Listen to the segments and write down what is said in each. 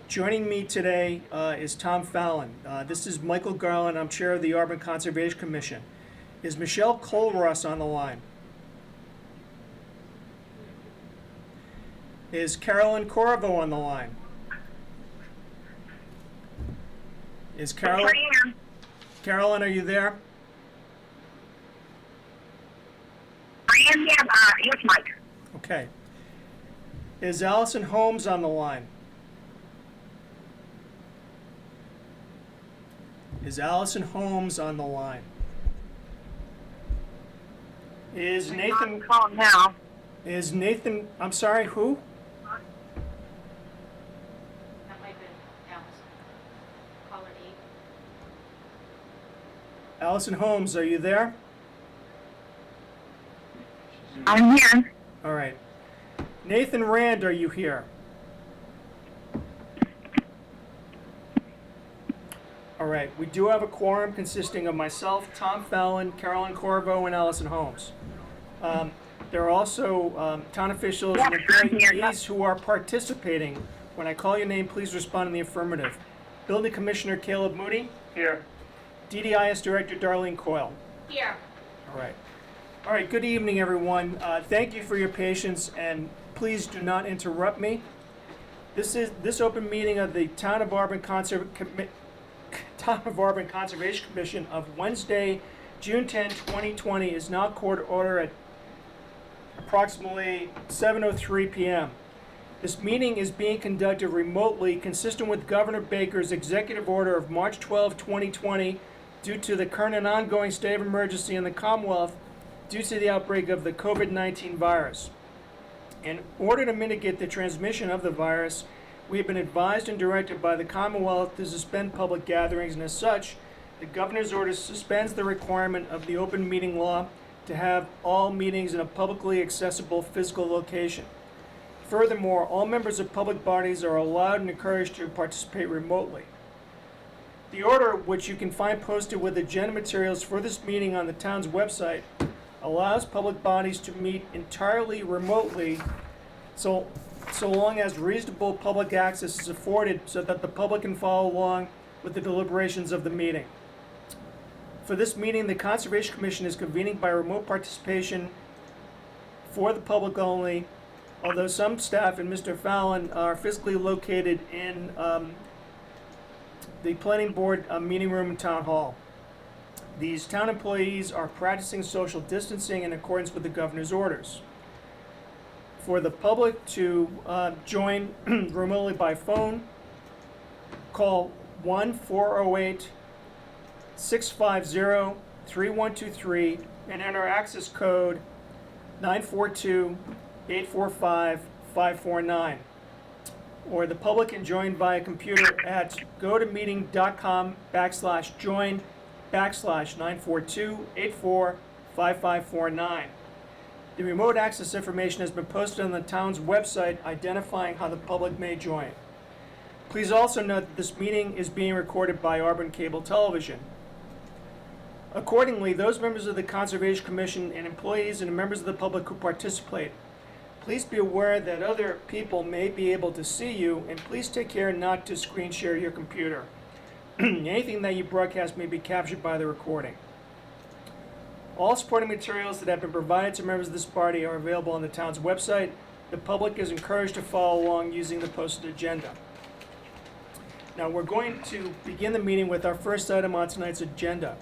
Joining me today is Tom Fallon. This is Michael Garland. I'm chair of the Auburn Conservation Commission. Is Michelle Colross on the line? Is Carolyn Corvo on the line? Is Carolyn? Carolyn, are you there? I am here. Yes, Mike. Okay. Is Allison Holmes on the line? Is Allison Holmes on the line? Is Nathan? Call now. Is Nathan? I'm sorry. Who? That might have been Allison. Caller 8. Allison Holmes, are you there? I'm here. All right. Nathan Rand, are you here? All right. We do have a quorum consisting of myself, Tom Fallon, Carolyn Corvo, and Allison Holmes. There are also town officials and employees who are participating. When I call your name, please respond in the affirmative. Building Commissioner Caleb Moody. Here. DDIS Director Darlene Coyle. Here. All right. All right, good evening, everyone. Thank you for your patience, and please do not interrupt me. This open meeting of the Town of Auburn Conservation Commission of Wednesday, June 10, 2020 is now called to order at approximately 7:03 p.m. This meeting is being conducted remotely, consistent with Governor Baker's executive order of March 12, 2020, due to the current and ongoing state of emergency in the Commonwealth due to the outbreak of the COVID-19 virus. In order to mitigate the transmission of the virus, we have been advised and directed by the Commonwealth to suspend public gatherings, and as such, the governor's order suspends the requirement of the open meeting law to have all meetings in a publicly accessible physical location. Furthermore, all members of public bodies are allowed and encouraged to participate remotely. The order, which you can find posted with agenda materials for this meeting on the town's website, allows public bodies to meet entirely remotely so long as reasonable public access is afforded so that the public can follow along with the deliberations of the meeting. For this meeting, the Conservation Commission is convening by remote participation for the public only, although some staff and Mr. Fallon are physically located in the planning board meeting room in Town Hall. These town employees are practicing social distancing in accordance with the governor's orders. For the public to join remotely by phone, call 1-408-650-3123 and enter access code 942-845-549. Or the public can join via computer at gotomeeting.com/join/942-845549. The remote access information has been posted on the town's website identifying how the public may join. Please also note that this meeting is being recorded by Auburn Cable Television. Accordingly, those members of the Conservation Commission and employees and members of the public who participate, please be aware that other people may be able to see you, and please take care not to screen share your computer. Anything that you broadcast may be captured by the recording. All supporting materials that have been provided to members of this body are available on the town's website. The public is encouraged to follow along using the posted agenda. Now, we're going to begin the meeting with our first item on tonight's agenda.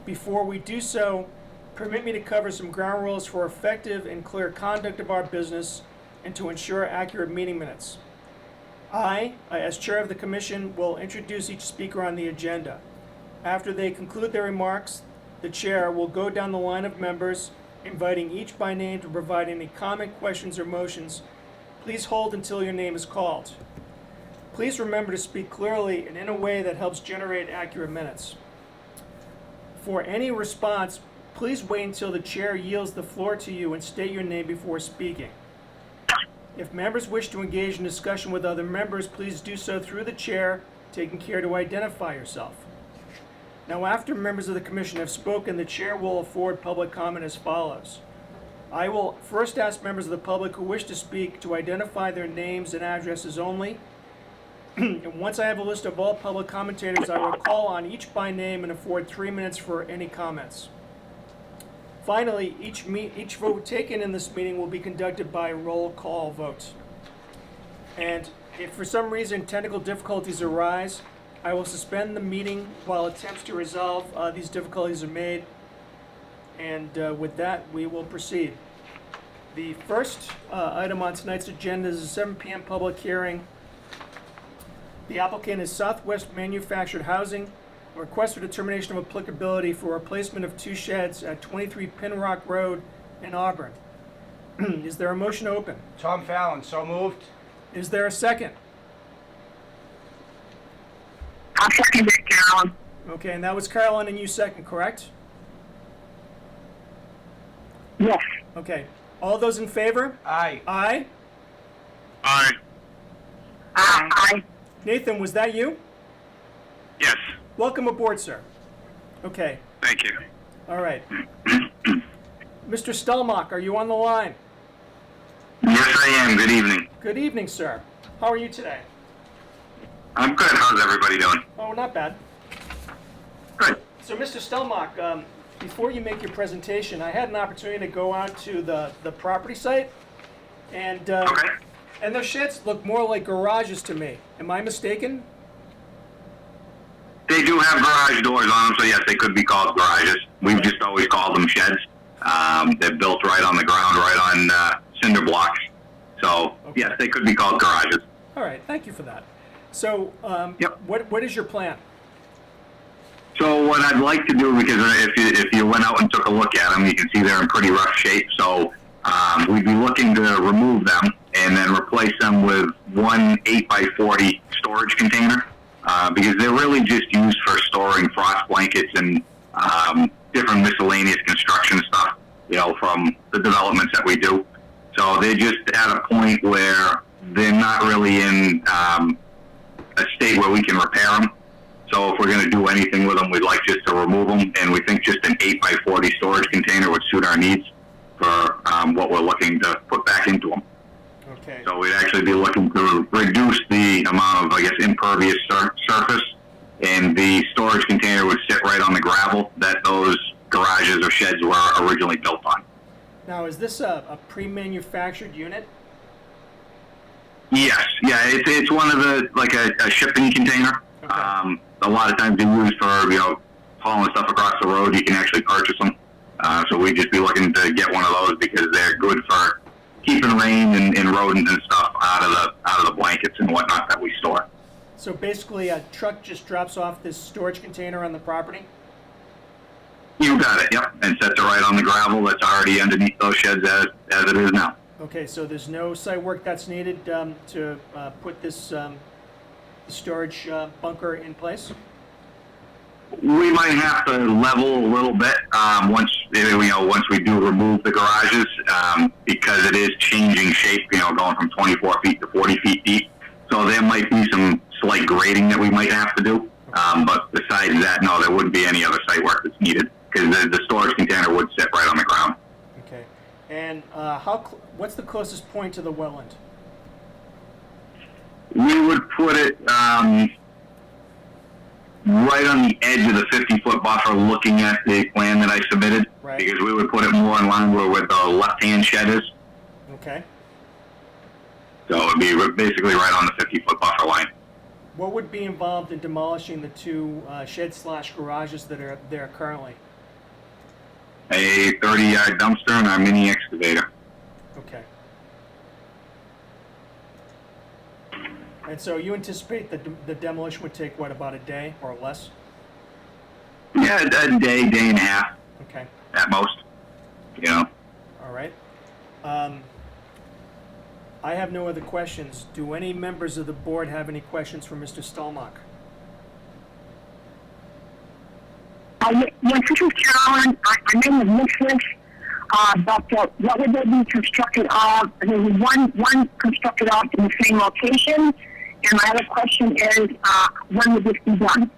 Before we do so, permit me to cover some ground rules for effective and clear conduct of our business and to ensure accurate meeting minutes. I, as chair of the commission, will introduce each speaker on the agenda. After they conclude their remarks, the chair will go down the line of members, inviting each by name to provide any comment, questions, or motions. Please hold until your name is called. Please remember to speak clearly and in a way that helps generate accurate minutes. For any response, please wait until the chair yields the floor to you and state your name before speaking. If members wish to engage in discussion with other members, please do so through the chair, taking care to identify yourself. Now, after members of the commission have spoken, the chair will afford public comment as follows. I will first ask members of the public who wish to speak to identify their names and addresses only. And once I have a list of all public commentators, I will call on each by name and afford 3 minutes for any comments. Finally, each vote taken in this meeting will be conducted by roll call vote. And if for some reason technical difficulties arise, I will suspend the meeting while attempts to resolve these difficulties are made. And with that, we will proceed. The first item on tonight's agenda is a 7 p.m. public hearing. The applicant is Southwest Manufactured Housing. A request for determination of applicability for replacement of 2 sheds at 23 Pinrock Road in Auburn. Is there a motion to open? Tom Fallon, so moved. Is there a second? I'll second it, Carolyn. Okay, and that was Carolyn and you second, correct? Yes. Okay. All those in favor? Aye. Aye. Aye. Aye. Nathan, was that you? Yes. Welcome aboard, sir. Okay. Thank you. All right. Mr. Stelmach, are you on the line? Yes, I am. Good evening. Good evening, sir. How are you today? I'm good. How's everybody doing? Oh, not bad. Good. So, Mr. Stelmach, before you make your presentation, I had an opportunity to go out to the property site, and Okay. and those sheds look more like garages to me. Am I mistaken? They do have garage doors on them, so yes, they could be called garages. We've just always called them sheds. They're built right on the ground, right on cinder blocks. So, Okay. yes, they could be called garages. All right. Thank you for that. So, Yep. what is your plan? So what I'd like to do, because if you went out and took a look at them, you can see they're in pretty rough shape. So we'd be looking to remove them and then replace them with one 8x40 storage container, because they're really just used for storing frost blankets and different miscellaneous construction stuff, from the developments that we do. So they're just at a point where they're not really in a state where we can repair them. So if we're going to do anything with them, we'd like just to remove them, and we think just an 8x40 storage container would suit our needs for what we're looking to put back into them. Okay. So we'd actually be looking to reduce the amount of, impervious surface, and the storage container would sit right on the gravel that those garages or sheds were originally built on. Now, is this a pre-manufactured unit? Yes, yeah, it's one of the, like a shipping container. Okay. A lot of times they're used for, hauling stuff across the road. You can actually purchase them. So we'd just be looking to get one of those because they're good for keeping rain and rodents and stuff out of the blankets and whatnot that we store. So basically, a truck just drops off this storage container on the property? You got it, yep, and sets it right on the gravel that's already underneath those sheds as it is now. Okay, so there's no site work that's needed to put this storage bunker in place? We might have to level a little bit once we do remove the garages, because it is changing shape, going from 24 feet to 40 feet deep. So there might be some slight grading that we might have to do. But besides that, no, there wouldn't be any other site work that's needed because the storage container would sit right on the ground. Okay. And what's the closest point to the wetland? We would put it right on the edge of the 50-foot buffer looking at the plan that I submitted, Right. because we would put it more in line where the left-hand shed is. Okay. So it would be basically right on the 50-foot buffer line. What would be involved in demolishing the 2 shed/garages that are there currently? A 30-yard dumpster and our mini excavator. Okay. And so you anticipate the demolition would take, what, about a day or less? Yeah, a day and a half Okay. at most. All right. I have no other questions. Do any members of the board have any questions for Mr. Stelmach? Yes, this is Carolyn. I may have missed this, but what would they be constructed of? There's one constructed of in the same location, and my other question is, when would this be done?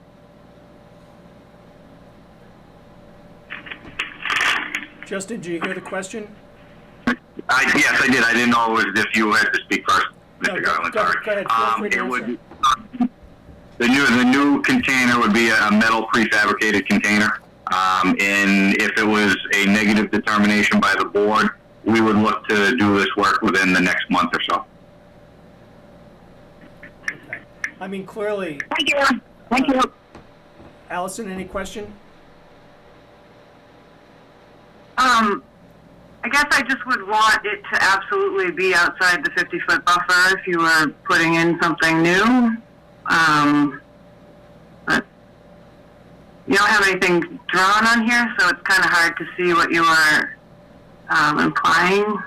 Justin, do you hear the question? Yes, I did. I didn't know if you had to speak first, No, Mr. go- Garland. go- Sorry. go ahead. Feel free to It would answer. be The new container would be a metal prefabricated container. And if it was a negative determination by the board, we would look to do this work within the next month or so. Okay. I mean, clearly, Thank you. Thank you. Allison, any question? I guess I just would want it to absolutely be outside the 50-foot buffer if you were putting in something new. But you don't have anything drawn on here, so it's kind of hard to see what you are implying.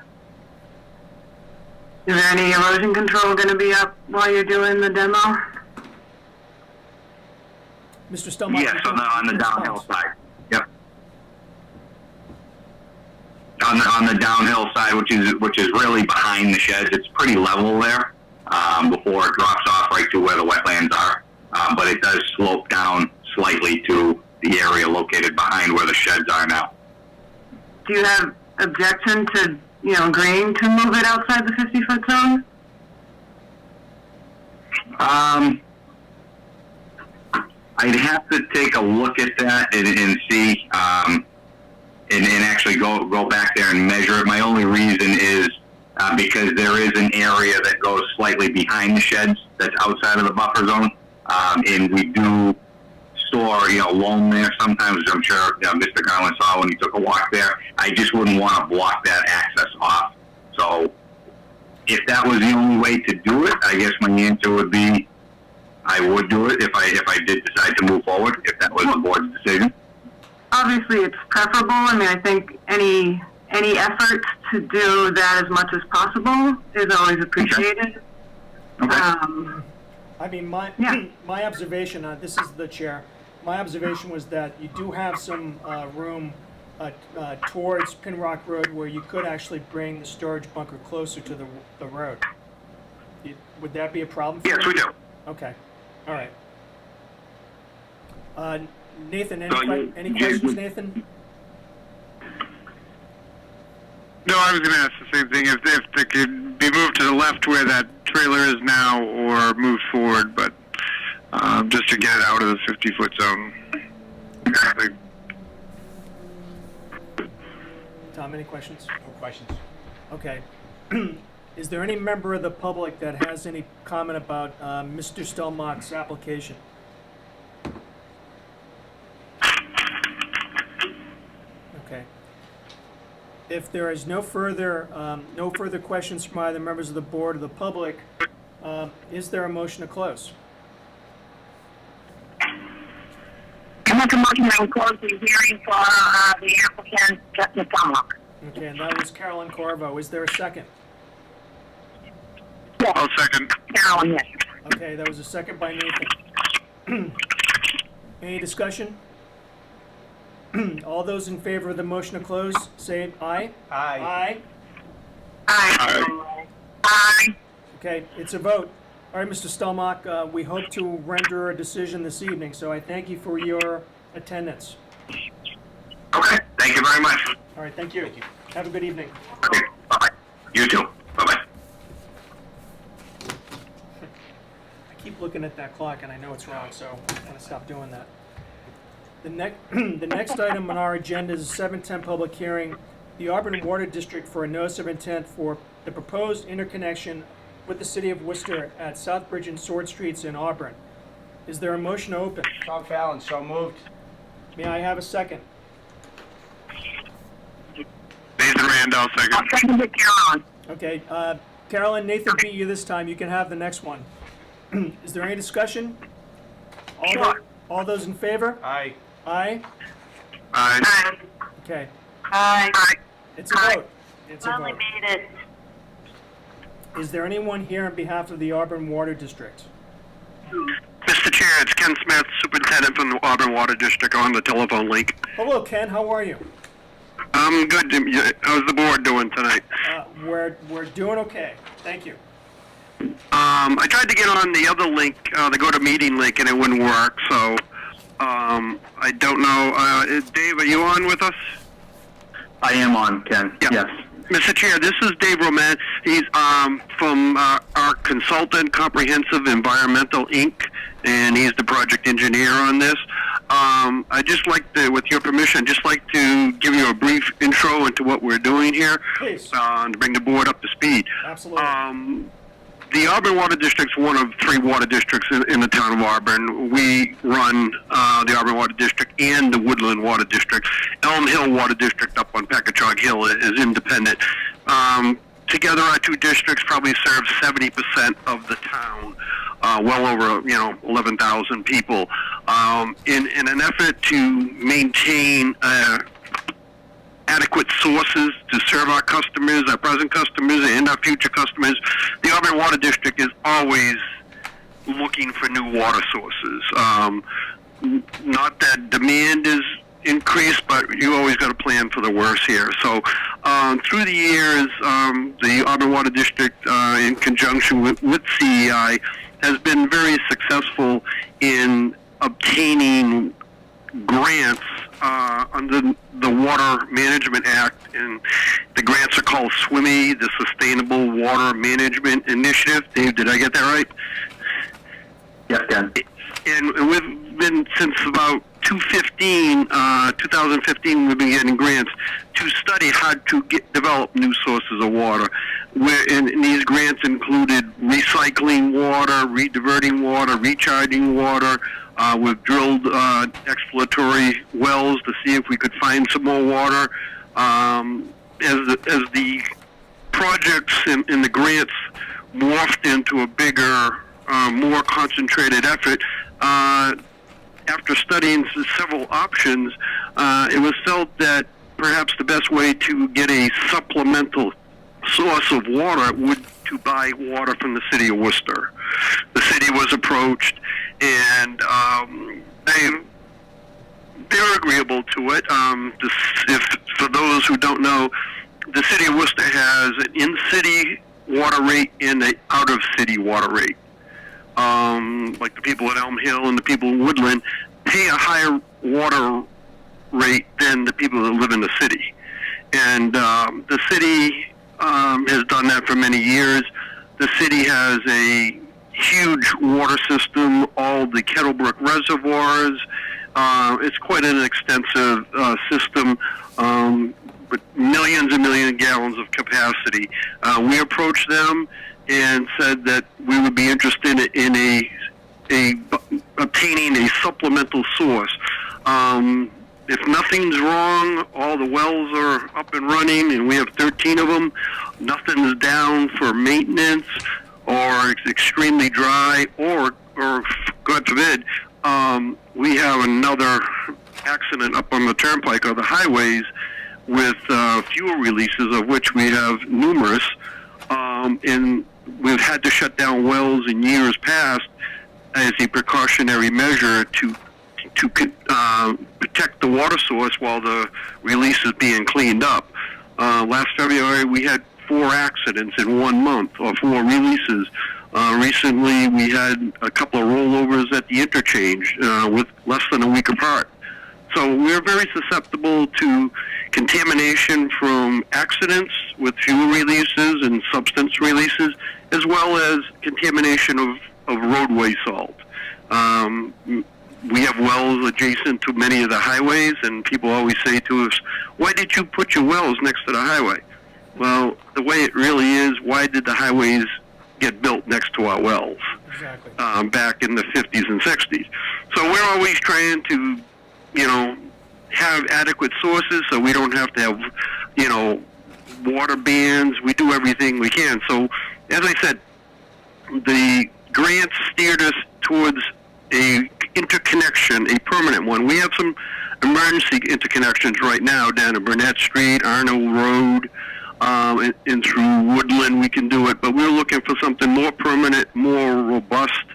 Is there any erosion control going to be up while you're doing the demo? Mr. Stelmach? Yes, on the downhill side. Yep. On the downhill side, which is really behind the sheds. It's pretty level there before it drops off right to where the wetlands are. But it does slope down slightly to the area located behind where the sheds are now. Do you have objection to, agreeing to move it outside the 50-foot zone? I'd have to take a look at that and see, and actually go back there and measure it. My only reason is because there is an area that goes slightly behind the sheds that's outside of the buffer zone, and we do store, loam there. Sometimes I'm sure Mr. Garland saw when he took a walk there. I just wouldn't want to block that access off. So if that was the only way to do it, I guess my answer would be I would do it if I did decide to move forward, if that was the board's decision. Obviously, it's preferable. I mean, I think any effort to do that as much as possible is always appreciated. Okay. I mean, my observation, this is the chair, my observation was that you do have some room towards Pinrock Road where you could actually bring the storage bunker closer to the road. Would that be a problem for you? Yes, we do. Okay, all right. Nathan, So any questions, Nathan? No, I was going to ask the same thing. If they could be moved to the left where that trailer is now, or moved forward, but just to get it out of the 50-foot zone. Exactly. Tom, any questions? No questions. Okay. Is there any member of the public that has any comment about Mr. Stelmach's application? Okay. If there is no further questions from either members of the board or the public, is there a motion to close? I make a motion that we close the hearing for the applicant, Mr. Stelmach. Okay, and that was Carolyn Corvo. Is there a second? Yes, I'll second. Carolyn, yes. Okay, that was a second by Nathan. Any discussion? All those in favor of the motion to close, say aye. Aye. Aye. Aye. Okay, it's a vote. All right, Mr. Stelmach, we hope to render a decision this evening, so I thank you for your attendance. Okay. Thank you very much. All right, thank you. Have a good evening. Okay. Bye-bye. You too. Bye-bye. I keep looking at that clock and I know it's wrong, so I'm gonna stop doing that. The next item on our agenda is a 7:10 public hearing, the Auburn Water District for a notice of intent for the proposed interconnection with the city of Worcester at Southbridge and Sword Streets in Auburn. Is there a motion to open? Tom Fallon, so moved. May I have a second? Nathan Randall, I'll second. second it, Carolyn. Okay, Carolyn, Nathan beat you this time. You can have the next one. Is there any discussion? Sure. All those in favor? Aye. Aye? Aye. Okay, Aye. it's a vote. It's a Finally vote. made it. Is there anyone here on behalf of the Auburn Water District? Mr. Chair, it's Ken Smith, Superintendent from the Auburn Water District, on the telephone link. Hello, Ken, how are you? I'm good. How's the board doing tonight? We're doing okay, thank you. I tried to get on the other link, the GoToMeeting link, and it wouldn't work, so I don't know. Dave, are you on with us? I am on, Ken. Yeah. Yes. Mr. Chair, this is Dave Roman. He's from our consultant, Comprehensive Environmental Inc., and he's the project engineer on this. I just like to, with your permission, just like to give you a brief intro into what we're doing here. Please. To bring the board up to speed. Absolutely. The Auburn Water District is one of 3 water districts in the town of Auburn. We run the Auburn Water District and the Woodland Water District. Elm Hill Water District up on Packagug Hill is independent. Together, our 2 districts probably serve 70% of the town, well over 11,000 people. In an effort to maintain adequate sources to serve our customers, our present customers, and our future customers, the Auburn Water District is always looking for new water sources. Not that demand is increased, but you always got to plan for the worst here. So through the years, the Auburn Water District, in conjunction with CEI, has been very successful in obtaining grants under the Water Management Act, and the grants are called SWIMI, the Sustainable Water Management Initiative. Dave, did I get that right? Yes, Dan. And we've been, since about 2015, we've been getting grants to study how to develop new sources of water. And these grants included recycling water, rediverting water, recharging water. We've drilled exploratory wells to see if we could find some more water. As the projects and the grants morphed into a bigger, more concentrated effort, after studying several options, it was felt that perhaps the best way to get a supplemental source of water would to buy water from the city of Worcester. The city was approached, and they're agreeable to it. For those who don't know, the city of Worcester has an in-city water rate and an out-of-city water rate. Like the people at Elm Hill and the people in Woodland pay a higher water rate than the people that live in the city. And the city has done that for many years. The city has a huge water system, all the Kettlebrook reservoirs. It's quite an extensive system, with millions and millions of gallons of capacity. We approached them and said that we would be interested in obtaining a supplemental source. If nothing's wrong, all the wells are up and running, and we have 13 of them. Nothing's down for maintenance, or it's extremely dry, or God forbid, we have another accident up on the turnpike or the highways with fuel releases, of which we have numerous, and we've had to shut down wells in years past as a precautionary measure to protect the water source while the release is being cleaned up. Last February, we had 4 accidents in 1 month, or 4 releases. Recently, we had a couple of rollovers at the interchange with less than a week apart. So we're very susceptible to contamination from accidents with fuel releases and substance releases, as well as contamination of roadway salt. We have wells adjacent to many of the highways, and people always say to us, why did you put your wells next to the highway? Well, the way it really is, why did the highways get built next to our wells? Exactly. Back in the 50s and 60s. So we're always trying to, have adequate sources so we don't have to have, water bans. We do everything we can. So, as I said, the grants steered us towards a interconnection, a permanent one. We have some emergency interconnections right now down at Burnett Street, Arnold Road, and through Woodland we can do it, but we're looking for something more permanent, more robust,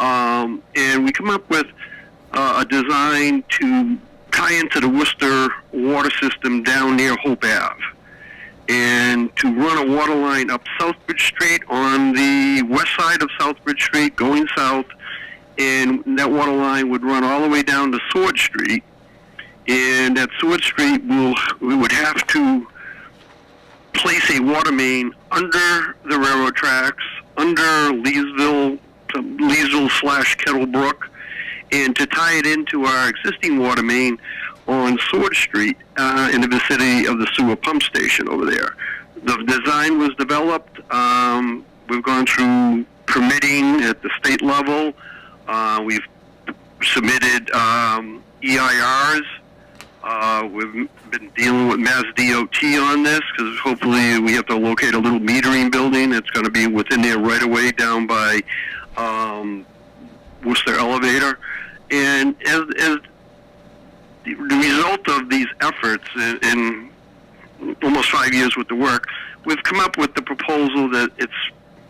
and we come up with a design to tie into the Worcester water system down near Hope Ave, and to run a water line up Southbridge Street on the west side of Southbridge Street going south, and that water line would run all the way down to Sword Street, and at Sword Street we would have to place a water main under the railroad tracks, under Leesville / Kettlebrook, and to tie it into our existing water main on Sword Street in the vicinity of the sewer pump station over there. The design was developed. We've gone through permitting at the state level. We've submitted EIRs. We've been dealing with Mass DOT on this because hopefully we have to locate a little metering building that's going to be within there right away down by Worcester Elevator. And as the result of these efforts in almost 5 years with the work, we've come up with the proposal that it's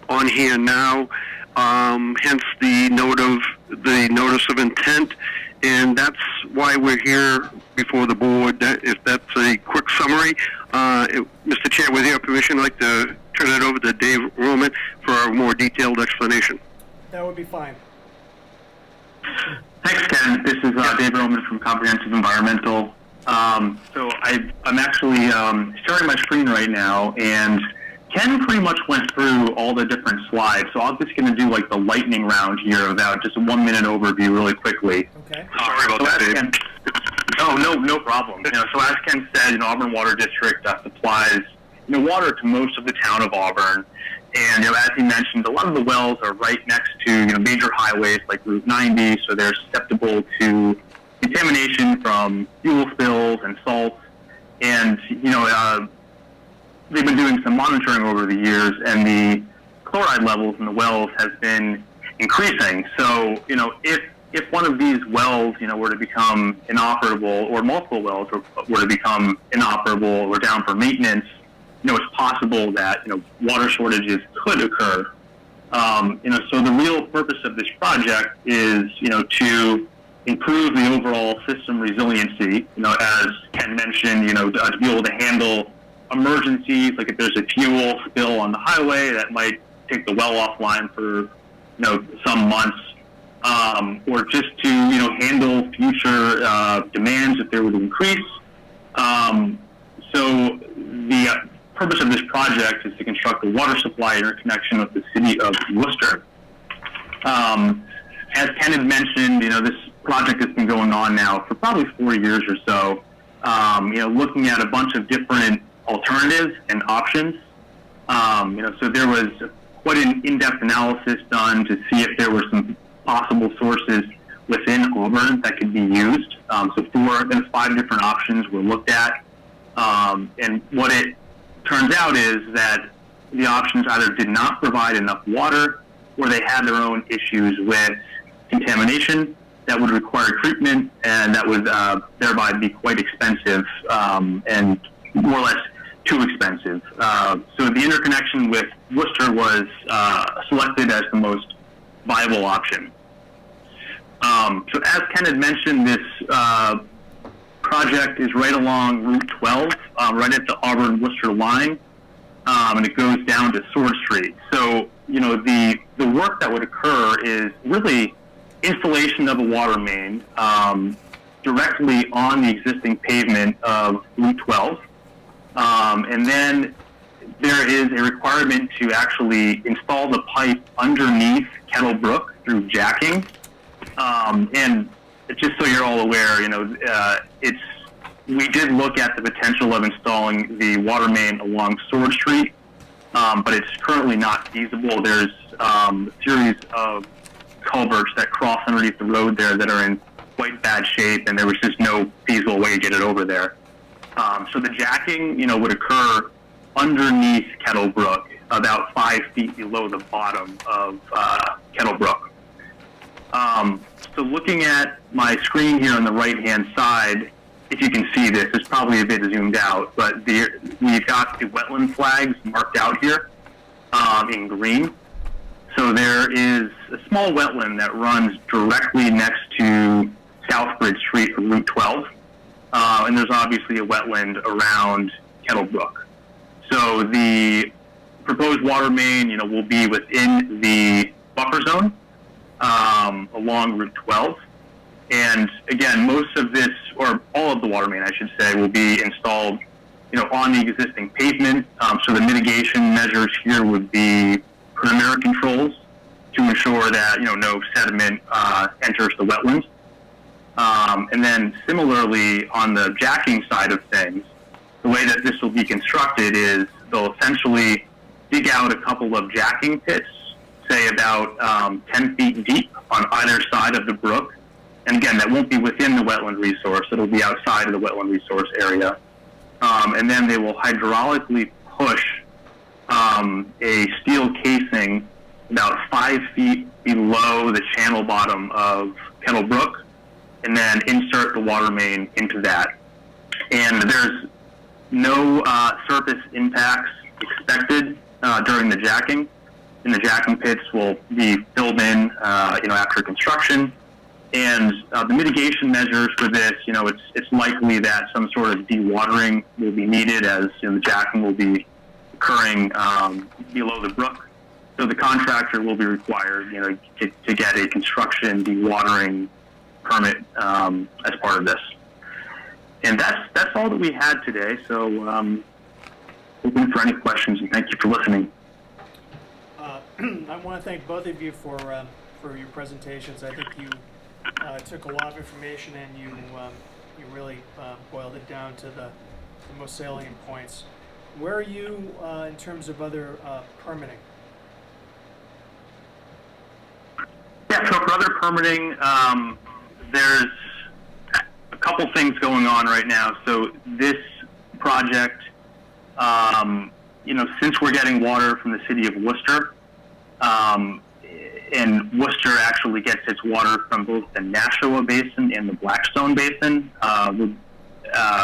on here now, hence the notice of intent, and that's why we're here before the board. If that's a quick summary, Mr. Chair, with your permission, I'd like to turn it over to Dave Roman for a more detailed explanation. That would be fine. Thanks, Ken. This is Dave Roman from Comprehensive Environmental. So I'm actually sharing my screen right now, and Ken pretty much went through all the different slides. So I'm just going to do like the lightning round here about just a 1 minute overview really quickly. Okay. Sorry about that, Dave. No problem. So as Ken said, Auburn Water District supplies water to most of the town of Auburn. And as he mentioned, a lot of the wells are right next to major highways like Route 90, so they're susceptible to contamination from fuel spills and salts. And they've been doing some monitoring over the years, and the chloride levels in the wells has been increasing. So if one of these wells were to become inoperable, or multiple wells were to become inoperable or down for maintenance, it's possible that water shortages could occur. So the real purpose of this project is to improve the overall system resiliency. As Ken mentioned, to be able to handle emergencies, like if there's a fuel spill on the highway that might take the well offline for some months, or just to handle future demands if they were to increase. So the purpose of this project is to construct a water supply interconnection with the city of Worcester. As Ken had mentioned, this project has been going on now for probably 4 years or so. Looking at a bunch of different alternatives and options. So there was quite an in-depth analysis done to see if there were some possible sources within Auburn that could be used. So 5 different options were looked at. And what it turns out is that the options either did not provide enough water, or they had their own issues with contamination that would require treatment, and that would thereby be quite expensive and more or less too expensive. So the interconnection with Worcester was selected as the most viable option. So as Ken had mentioned, this project is right along Route 12, right at the Auburn-Worcester line, and it goes down to Sword Street. So, the work that would occur is really installation of a water main directly on the existing pavement of Route 12. And then there is a requirement to actually install the pipe underneath Kettlebrook through jacking. And just so you're all aware, we did look at the potential of installing the water main along Sword Street, but it's currently not feasible. There's a series of culverts that cross underneath the road there that are in quite bad shape, and there was just no feasible way to get it over there. So the jacking, would occur underneath Kettlebrook, about 5 feet below the bottom of Kettlebrook. So looking at my screen here on the right-hand side, if you can see this, it's probably a bit zoomed out, but we've got the wetland flags marked out here in green. So there is a small wetland that runs directly next to Southbridge Street from Route 12, and there's obviously a wetland around Kettlebrook. So the proposed water main, will be within the buffer zone along Route 12. And again, most of this, or all of the water main, I should say, will be installed on the existing pavement. So the mitigation measures here would be perimeter controls to ensure that, no sediment enters the wetlands. And then similarly, on the jacking side of things, the way that this will be constructed is they'll essentially dig out a couple of jacking pits, say about 10 feet deep on either side of the brook. And again, that won't be within the wetland resource. It'll be outside of the wetland resource area. And then they will hydraulically push a steel casing about 5 feet below the channel bottom of Kettle Brook, and then insert the water main into that. And there's no surface impacts expected during the jacking. And the jacking pits will be filled in, after construction. And the mitigation measures for this, it's likely that some sort of dewatering will be needed as the jacking will be occurring below the brook. So the contractor will be required, to get a construction dewatering permit as part of this. And that's all that we had today. So open for any questions, and thank you for listening. I want to thank both of you for your presentations. I think you took a lot of information and you really boiled it down to the most salient points. Where are you in terms of other permitting? Yeah, so for other permitting, there's a couple things going on right now. So this project, since we're getting water from the city of Worcester, and Worcester actually gets its water from both the Nashua Basin and the Blackstone Basin,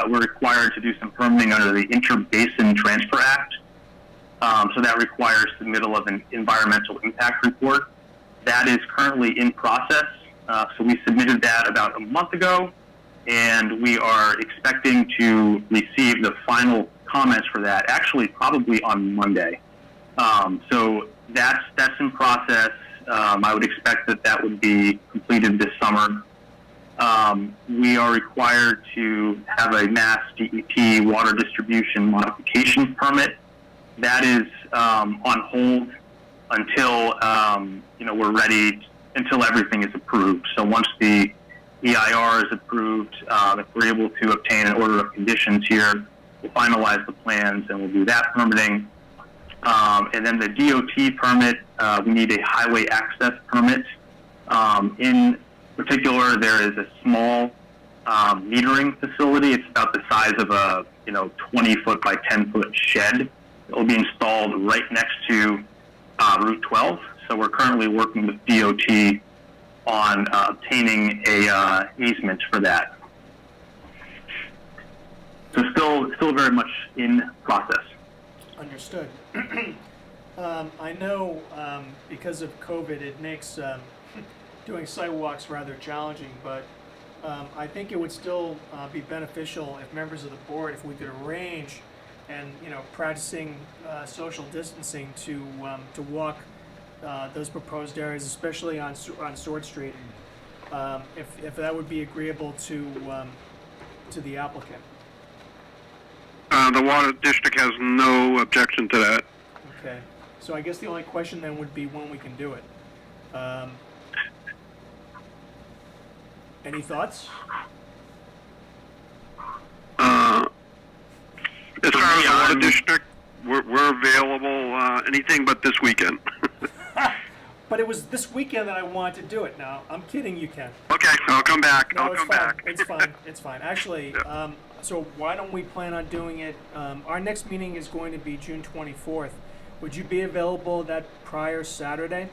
we're required to do some permitting under the Inter-Basin Transfer Act. So that requires submittal of an environmental impact report. That is currently in process. So we submitted that about a month ago, and we are expecting to receive the final comments for that actually probably on Monday. So that's in process. I would expect that would be completed this summer. We are required to have a Mass DEP water distribution modification permit. That is on hold until we're ready, until everything is approved. So once the EIR is approved, if we're able to obtain an order of conditions here, we'll finalize the plans and we'll do that permitting. And then the DOT permit, we need a highway access permit. In particular, there is a small metering facility. It's about the size of a 20-foot by 10-foot shed. It will be installed right next to Route 12. So we're currently working with DOT on obtaining a easement for that. So still very much in process. Understood. I know because of COVID, it makes doing sidewalks rather challenging, but I think it would still be beneficial if members of the board, if we could arrange and practicing social distancing to walk those proposed areas, especially on Sword Street, if that would be agreeable to the applicant. The water district has no objection to that. Okay, so I guess the only question then would be when we can do it. Any thoughts? As far as the water district, we're available anything but this weekend. But it was this weekend that I wanted to do it. Now, I'm kidding, you can. Okay, I'll come back. No, I'll it's come fine. back. It's fine. It's fine. Actually, Yeah. so why don't we plan on doing it? Our next meeting is going to be June 24th. Would you be available that prior Saturday?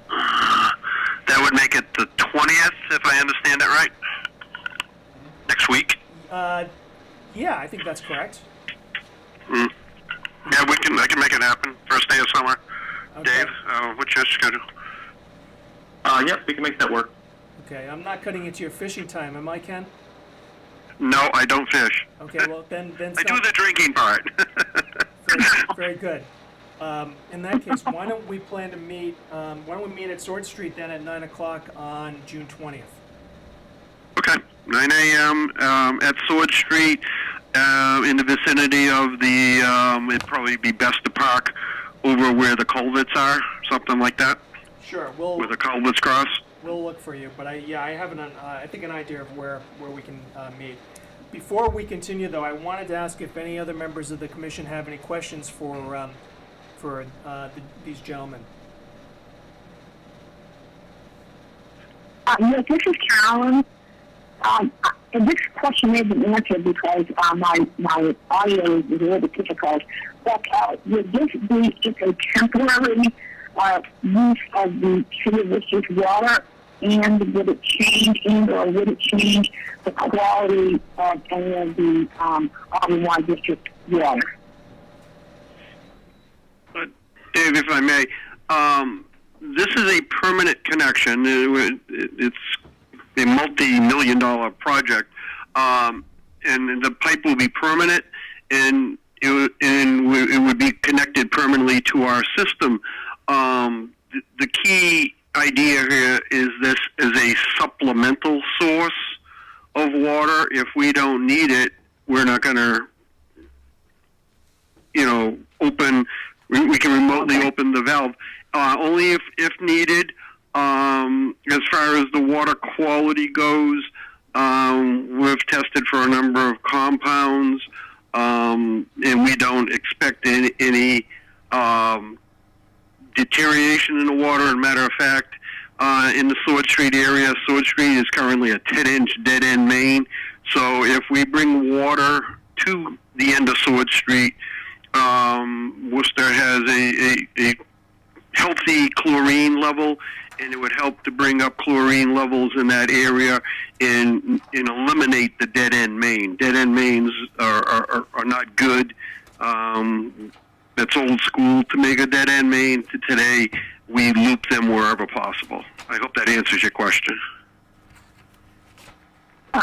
That would make it the 20th, if I understand it right. Next week. Yeah, I think that's correct. Yeah, I can make it happen. First day of summer. Okay. Dave, what's your schedule? Yep, we can make that work. Okay, I'm not cutting into your fishing time, am I, Ken? No, I don't fish. Okay, well then I do the drinking part. very good. In that case, why don't we plan to meet? Why don't we meet at Sword Street then at 9 o'clock on June 20th? Okay, 9 a.m. At Sword Street. in the vicinity of the, it'd probably be best to park over where the culverts are, something like that, Sure, where the culverts cross. we'll look for you, but I have I think an idea of where we can meet. Before we continue, though, I wanted to ask if any other members of the commission have any questions for these gentlemen. Yes, this is Carolyn. And this question may be answered because my audio is a little bit difficult. But would this be just a temporary use of the city of Worcester's water, and would it change or would it change the quality of any of the Auburn Water District water? Dave, if I may, this is a permanent connection. It's a multi-million-dollar project, and the pipe will be permanent, and it would be connected permanently to our system. The key idea here is this is a supplemental source of water. If we don't need it, we're not going to, open. We can remotely open the valve only if needed. As far as the water quality goes, we've tested for a number of compounds, and we don't expect any deterioration in the water. As a matter of fact, in the Sword Street area, Sword Street is currently a 10-inch dead-end main. So if we bring water to the end of Sword Street, Worcester has a healthy chlorine level, and it would help to bring up chlorine levels in that area and eliminate the dead-end main. Dead-end mains are not good. That's old school to make a dead-end main. Today, we loop them wherever possible. I hope that answers your question. So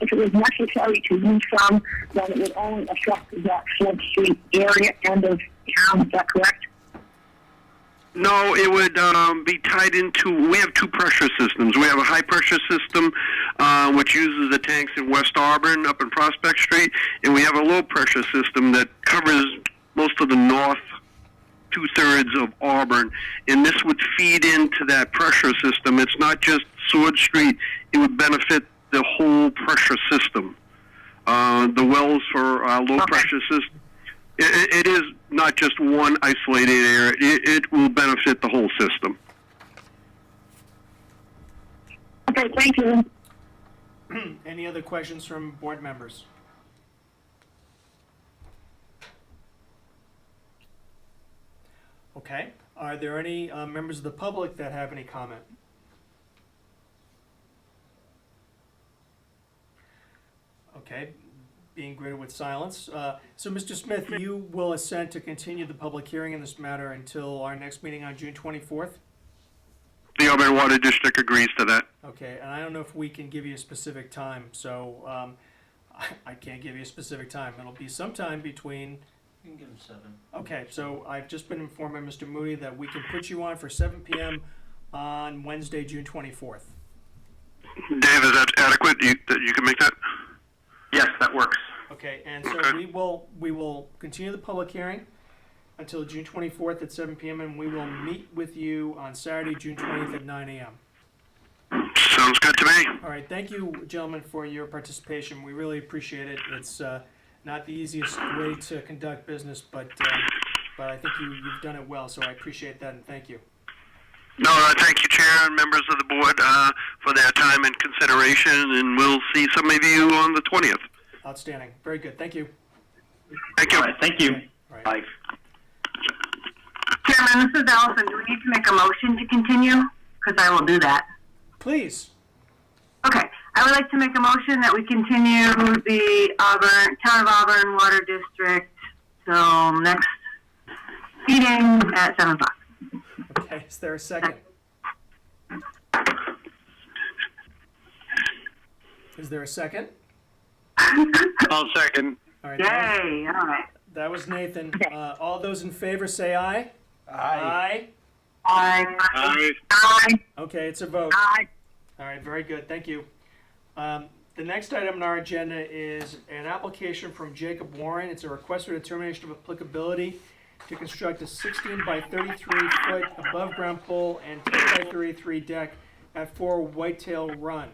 if it was necessary to use some, then it would only affect that Flood Street area end of town. Is that correct? No, it would be tied into, we have two pressure systems. We have a high pressure system, which uses the tanks in West Auburn up in Prospect Street, and we have a low pressure system that covers most of the north two-thirds of Auburn, and this would feed into that pressure system. It's not just Sword Street, it would benefit the whole pressure system. The wells for our low pressure system, it is not just one isolated area. It will benefit the whole system. Okay, thank you. Any other questions from board members? Okay. Are there any members of the public that have any comment? Okay. Being greeted with silence. So, Mr. Smith, you will assent to continue the public hearing in this matter until our next meeting on June 24th? The Auburn Water District agrees to that. Okay, and I don't know if we can give you a specific time, so I can't give you a specific time. It'll be sometime between... You can give him 7. Okay, so I've just been informed by Mr. Moody that we can put you on for 7 p.m. on Wednesday, June 24th. Dave, is that adequate? That you can make that? Yes, that works. Okay, and so Okay. we will continue the public hearing until June 24th at 7 p.m. and we will meet with you on Saturday, June 20th at 9 a.m. Sounds good to me. All right, thank you, gentlemen, for your participation. We really appreciate it. It's not the easiest way to conduct business, but I think you've done it well, so I appreciate that and thank you. No, thank you, Chair and members of the board, for their time and consideration, and we'll see some of you on the 20th. Outstanding. Very good. Thank you. Thank you. All right, thank you. All right. Bye. Chairman, this is Allison. Do we need to make a motion to continue? Because I will do that. Please. Okay. I would like to make a motion that we continue the Town of Auburn Water District till next meeting at 7 o'clock. Okay, is there a second? Is there a second? I'll second. All right. Yay! All right. That was Nathan. All those in favor say aye. Aye. Aye. Aye. Aye. Okay, it's a vote. Aye. All right, very good. Thank you. The next item on our agenda is an application from Jacob Warren. It's a request for determination of applicability to construct a 16 by 33 foot above ground pole and 10 by 33 deck at 4 Whitetail Run.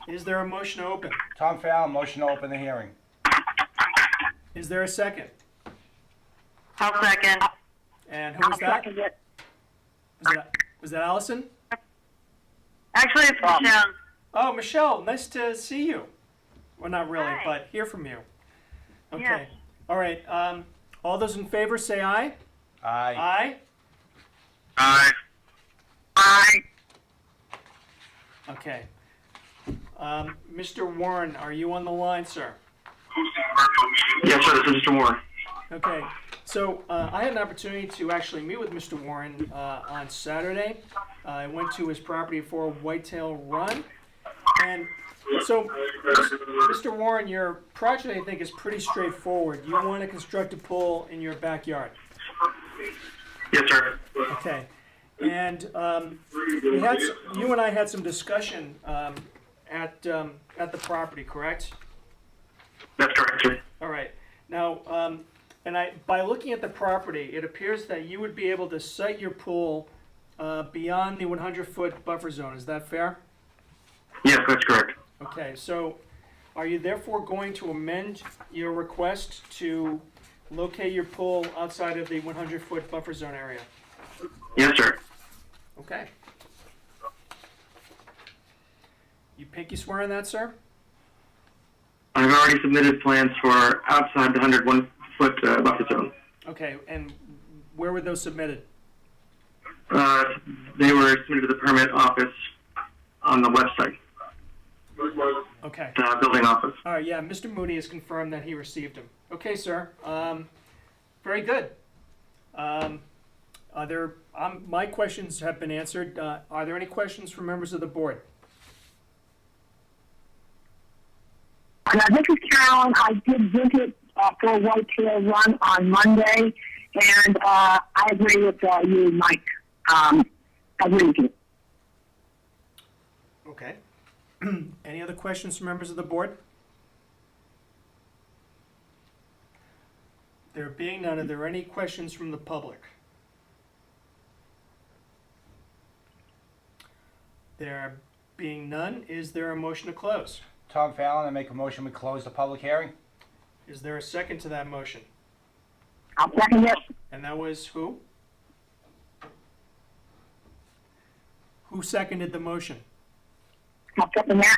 Is there a motion to open? Tom Fallon, motion to open the hearing. Is there a second? I'll second. And who was I'll that? second it. Was that Allison? Actually, it's Michelle. Oh, Michelle, nice to see you. Well, not really, Hi. but hear from you. Okay. Yes. All right. All those in favor say aye. Aye. Aye. Aye. Aye. Okay. Mr. Warren, are you on the line, sir? Yes, sir. This is Mr. Moore. Okay. So I had an opportunity to actually meet with Mr. Warren on Saturday. I went to his property for Whitetail Run. And so, Mr. Warren, your project, I think, is pretty straightforward. You want to construct a pool in your backyard. Yes, sir. Okay. And you and I had some discussion at the property, correct? That's correct, sir. All right. Now, by looking at the property, it appears that you would be able to site your pool beyond the 100-foot buffer zone. Is that fair? Yes, that's correct. Okay. So, are you therefore going to amend your request to locate your pool outside of the 100-foot buffer zone area? Yes, sir. Okay. You pinky swear on that, sir? I've already submitted plans for outside the 101-foot buffer zone. Okay. And where were those submitted? They were submitted to the permit office on the website, Okay. the building office. All right, yeah, Mr. Moody has confirmed that he received them. Okay, sir. Very good. My questions have been answered. Are there any questions from members of the board? This is Carolyn. I did visit for Whitetail Run on Monday, and I agree with you, Mike. I agree with you. Okay. Any other questions from members of the board? There being none, are there any questions from the public? There being none, is there a motion to close? Tom Fallon, I make a motion we close the public hearing. Is there a second to that motion? I'll second it. And that was who? Who seconded the motion? I'll second that.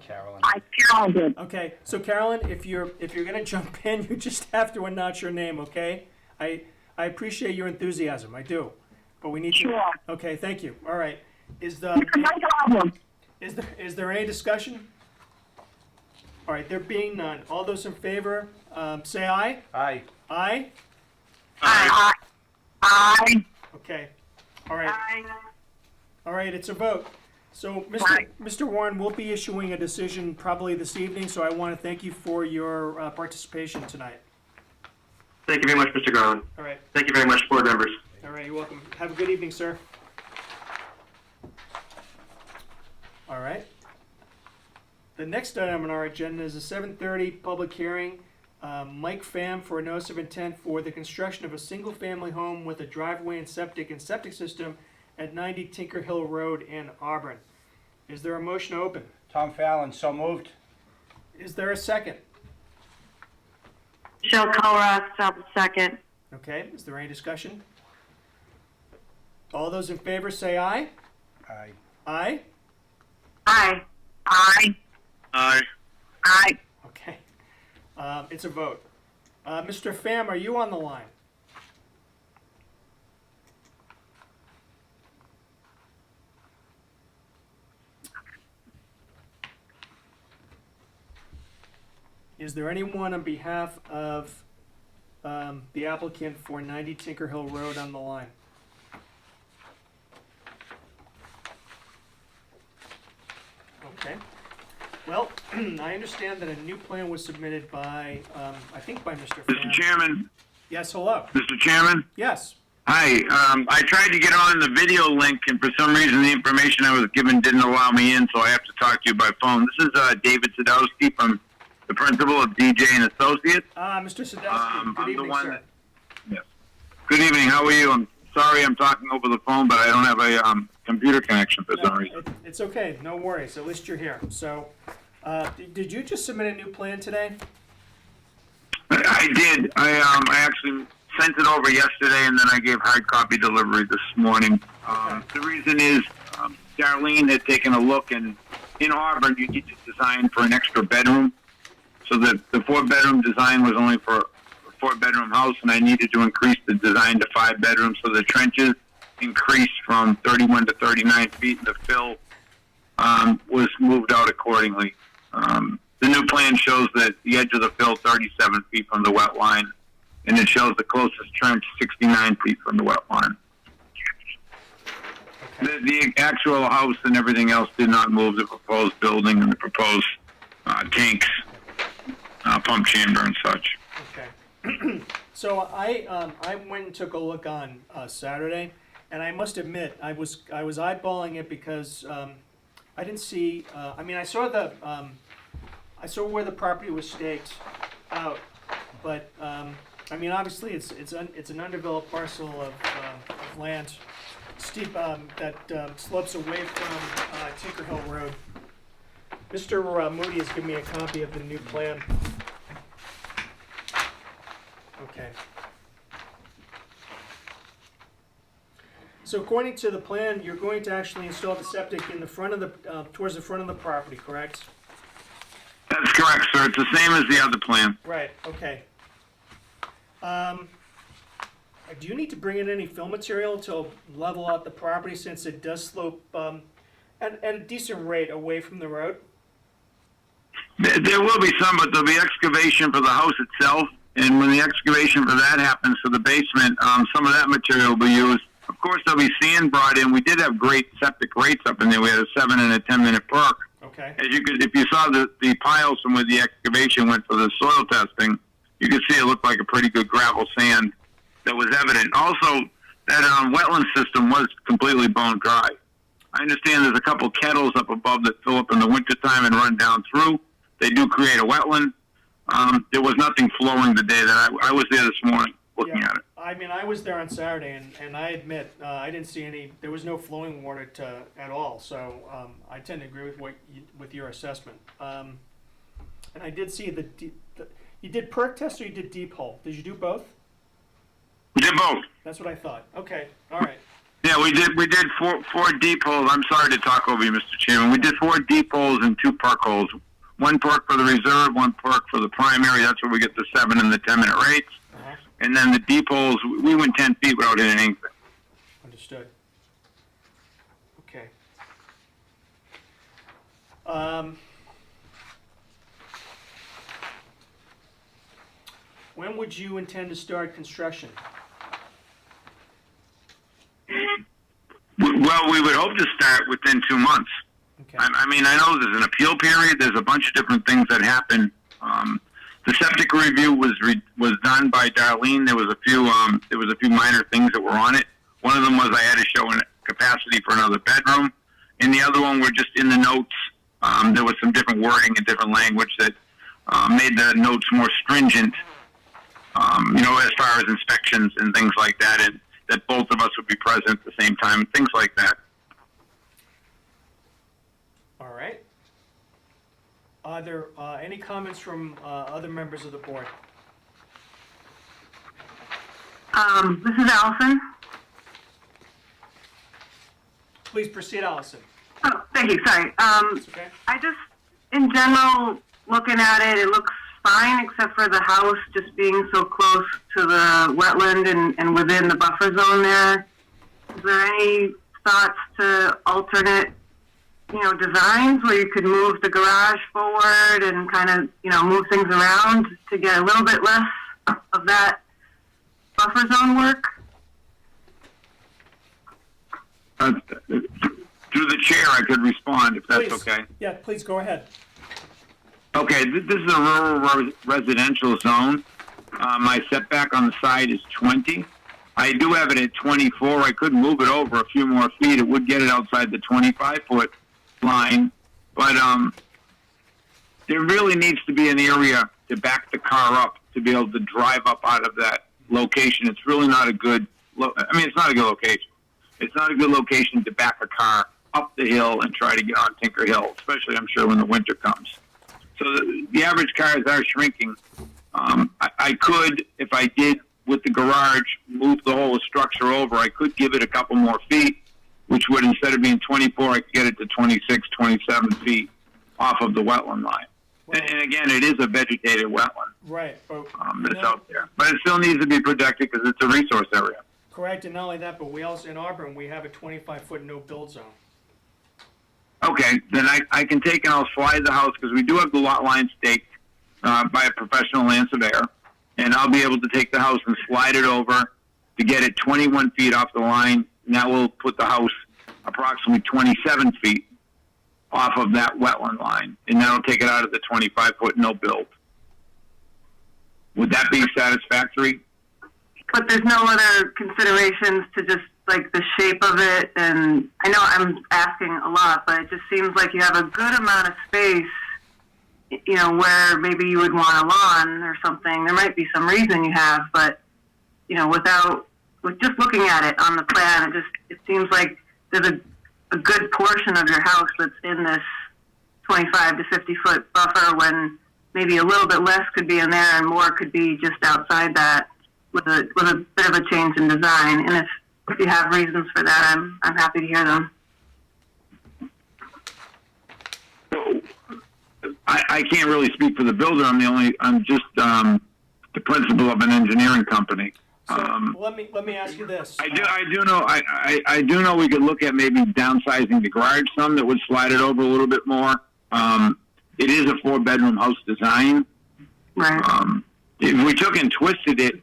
Carolyn. Carolyn did. Okay, so Carolyn, if you're gonna jump in, you just have to announce your name, okay? I appreciate your enthusiasm, I do, but we need to. Sure. Okay, thank you. All right, No problem. is there any discussion? All right, there being none, all those in favor, say aye. Aye. Aye. Aye. Aye. Okay. All right. Aye. All right, it's a vote. So, Aye. Mr. Warren, we'll be issuing a decision probably this evening, so I want to thank you for your participation tonight. Thank you very much, Mr. Garland. All right. Thank you very much, board members. All right, you're welcome. Have a good evening, sir. All right. The next item on our agenda is a 7:30 public hearing. Mike Pham for a notice of intent for the construction of a single-family home with a driveway and septic system at 90 Tinker Hill Road in Auburn. Is there a motion to open? Tom Fallon, so moved. Is there a second? Michelle Colross, second. Okay, is there any discussion? All those in favor say aye. Aye. Aye? Aye. Aye. Aye. Aye. Okay. It's a vote. Mr. Pham, are you on the line? Is there anyone on behalf of the applicant for 90 Tinker Hill Road on the line? Okay. Well, I understand that a new plan was submitted by, I think by Mr. Pham. Mr. Chairman, Yes, hello. Mr. Chairman, Yes. Hi. I tried to get on the video link, and for some reason, the information I was given didn't allow me in, so I have to talk to you by phone. This is David Sadowski from the principal of DJ and Associates. Mr. Sadowski, good I'm the evening, one sir. that. Yes. Good evening. How are you? I'm sorry I'm talking over the phone, but I don't have a computer connection for some reason. It's okay, no worries, at least you're here. So, did you just submit a new plan today? I did. I actually sent it over yesterday, and then I gave hard copy delivery this morning. The reason is Darlene had taken a look, and in Auburn, you need to design for an extra bedroom. So the 4-bedroom design was only for a 4-bedroom house, and I needed to increase the design to 5 bedrooms. So the trenches increased from 31 to 39 feet, and the fill was moved out accordingly. The new plan shows that the edge of the fill 37 feet from the wet line, and it shows the closest trench 69 feet from the wet line. The actual house and everything else did not move. The proposed building and the proposed tanks, pump chamber and such. Okay. So I went and took a look on Saturday, and I must admit I was eyeballing it because I didn't see. I mean, I saw where the property was staked out, but I mean, obviously it's an undeveloped parcel of land, steep that slopes away from Tinker Hill Road. Mr. Moody has given me a copy of the new plan. Okay. So according to the plan, you're going to actually install the septic in the front of the towards the front of the property, correct? That's correct, sir. It's the same as the other plan. Right. Okay. Do you need to bring in any fill material to level out the property since it does slope at a decent rate away from the road? There will be some, but there'll be excavation for the house itself. And when the excavation for that happens for the basement, some of that material will be used. Of course, there'll be sand brought in. We did have great septic rates up in there. We had a 7 and a 10-minute perk. Okay. As you could, if you saw the piles from where the excavation went for the soil testing, you could see it looked like a pretty good gravel sand that was evident. Also, that wetland system was completely bone dry. I understand there's a couple kettles up above that fill up in the wintertime and run down through. They do create a wetland. There was nothing flowing the day that I was there this morning looking at it. I mean, I was there on Saturday, and I admit I didn't see any. There was no flowing water at all. So I tend to agree with your assessment. And I did see you did perk test or you did deep hole. Did you do both? We did both. That's what I thought. Okay. All right. Yeah, we did four deep holes. I'm sorry to talk over you, Mr. Chairman. We did 4 deep holes and 2 perk holes. 1 perk for the reserve, 1 perk for the primary. That's where we get the 7 and the 10-minute rates. Uh-huh. And then the deep holes, we went 10 feet without hitting anything. Understood. Okay. When would you intend to start construction? Well, we would hope to start within 2 months. Okay. I mean, I know there's an appeal period. There's a bunch of different things that happen. The septic review was done by Darlene. There was a few minor things that were on it. One of them was I had to show a capacity for another bedroom, and the other one were just in the notes. There was some different wording and different language that made the notes more stringent. As far as inspections and things like that, and that both of us would be present at the same time, things like that. All right. Are there any comments from other members of the board? This is Allison. Please proceed, Allison. Oh, thank you. Sorry. It's okay. I just, in general, looking at it, it looks fine except for the house just being so close to the wetland and within the buffer zone there. Is there any thoughts to alternate, designs where you could move the garage forward and kind of, move things around to get a little bit less of that buffer zone work? Through the chair, I could respond if that's Please. okay. Yeah, please go ahead. Okay, this is a rural residential zone. My setback on the side is 20. I do have it at 24. I could move it over a few more feet. It would get it outside the 25-foot line, but there really needs to be an area to back the car up to be able to drive up out of that location. It's really not a good. It's not a good location. It's not a good location to back a car up the hill and try to get on Tinker Hill, especially I'm sure when the winter comes. So the average cars are shrinking. I could, if I did with the garage, move the whole structure over. I could give it a couple more feet, which would, instead of being 24, I could get it to 26, 27 feet off of the wetland line. Well, and again, it is a vegetated wetland. Right. But, That's out there. But it still needs to be protected because it's a resource area. correct, and not only that, but we also, in Auburn, we have a 25-foot no-build zone. Okay, then I can take and I'll slide the house because we do have the lot line staked by a professional land surveyor. And I'll be able to take the house and slide it over to get it 21 feet off the line. And that will put the house approximately 27 feet off of that wetland line. And that'll take it out of the 25-foot no build. Would that be satisfactory? But there's no other considerations to just like the shape of it, and I know I'm asking a lot, but it just seems like you have a good amount of space, you know, where maybe you would want a lawn or something. There might be some reason you have, but, you know, with just looking at it on the plan, it seems like there's a good portion of your house that's in this 25 to 50 foot buffer when maybe a little bit less could be in there and more could be just outside that with a bit of a change in design. And if you have reasons for that, I'm happy to hear them. I can't really speak for the builder. I'm just the principal of an engineering company. So let me ask you this. I do know we could look at maybe downsizing the garage some that would slide it over a little bit more. It is a 4-bedroom house design. Right. If we took and twisted it,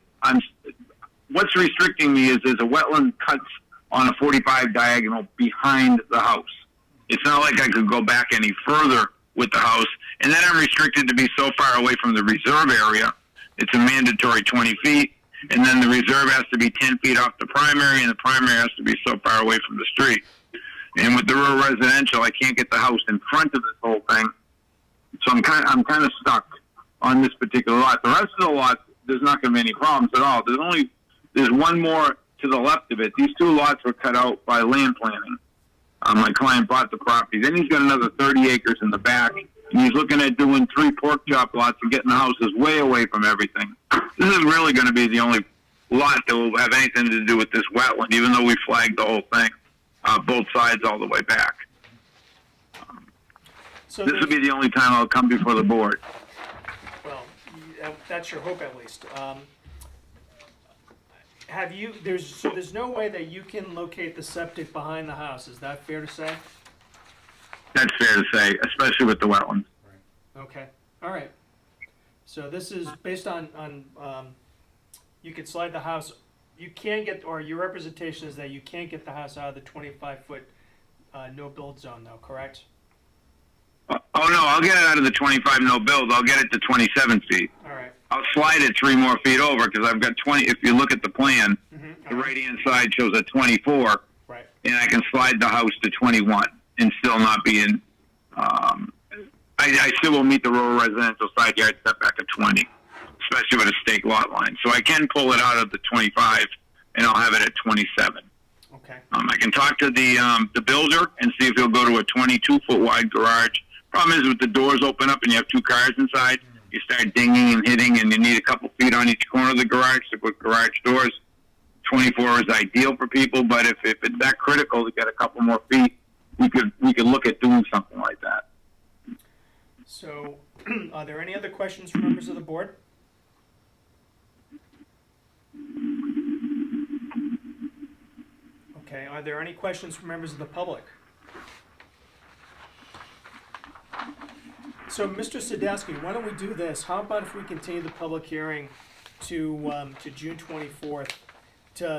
what's restricting me is there's a wetland cuts on a 45 diagonal behind the house. It's not like I could go back any further with the house, and then I'm restricted to be so far away from the reserve area. It's a mandatory 20 feet, and then the reserve has to be 10 feet off the primary, and the primary has to be so far away from the street. And with the rural residential, I can't get the house in front of this whole thing, so I'm kind of stuck on this particular lot. The rest of the lot, there's not going to be any problems at all. There's one more to the left of it. These 2 lots were cut out by land planning. My client bought the property. Then he's got another 30 acres in the back, and he's looking at doing 3 pork chop lots and getting the houses way away from everything. This is really going to be the only lot that will have anything to do with this wetland, even though we flagged the whole thing, both sides all the way back. So this will be the only time I'll come before the board. Well, that's your hope at least. There's no way that you can locate the septic behind the house. Is that fair to say? That's fair to say, especially with the wetlands. Okay. All right. So this is based on you could slide the house. You can't get, or your representation is that you can't get the house out of the 25-foot no build zone, though. Correct? Oh no, I'll get it out of the 25 no build. I'll get it to 27 feet. All right. I'll slide it 3 more feet over because I've got 20. If you look at the plan, the right-hand side shows a 24, right, and I can slide the house to 21 and still not be in. I still will meet the rural residential side yard setback of 20, especially with a stake lot line. So I can pull it out of the 25, and I'll have it at 27. Okay. I can talk to the builder and see if he'll go to a 22-foot wide garage. Problem is, with the doors open up and you have 2 cars inside, you start dinging and hitting, and you need a couple feet on each corner of the garage to put garage doors. 24 is ideal for people, but if it's that critical to get a couple more feet, we could look at doing something like that. So, are there any other questions from members of the board? Okay. Are there any questions from members of the public? So, Mr. Sadowski, why don't we do this? How about if we continue the public hearing to June 24th,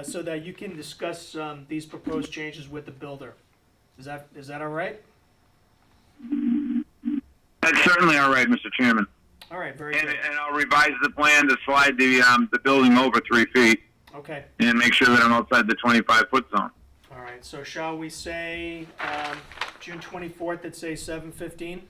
so that you can discuss these proposed changes with the builder? Is that all right? That's certainly all right, Mr. Chairman. All right, very good. And I'll revise the plan to slide the building over 3 feet. Okay. and make sure that I'm outside the 25-foot zone. All right. So shall we say June 24th at say 7:15?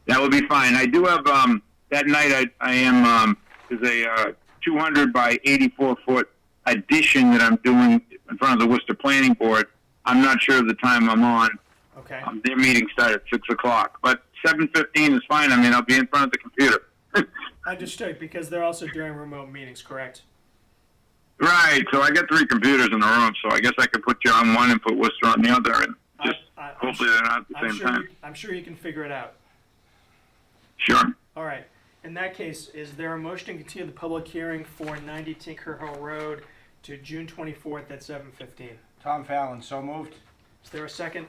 That would be fine. I do have, that night I am, there's a 200 by 84 foot addition that I'm doing in front of the Worcester Planning Board. I'm not sure of the time I'm on. Okay. Their meeting starts at 6 o'clock, but 7:15 is fine. I mean, I'll be in front of the computer. Understood, because they're also doing remote meetings, correct? Right, so I got 3 computers in the room, so I guess I could put you on one and put Worcester on the other, and just hopefully they're not at the same time. I'm sure you can figure it out. Sure. All right. In that case, is there a motion to continue the public hearing for 90 Tinker Hill Road to June 24th at 7:15? Tom Fallon, so moved. Is there a second?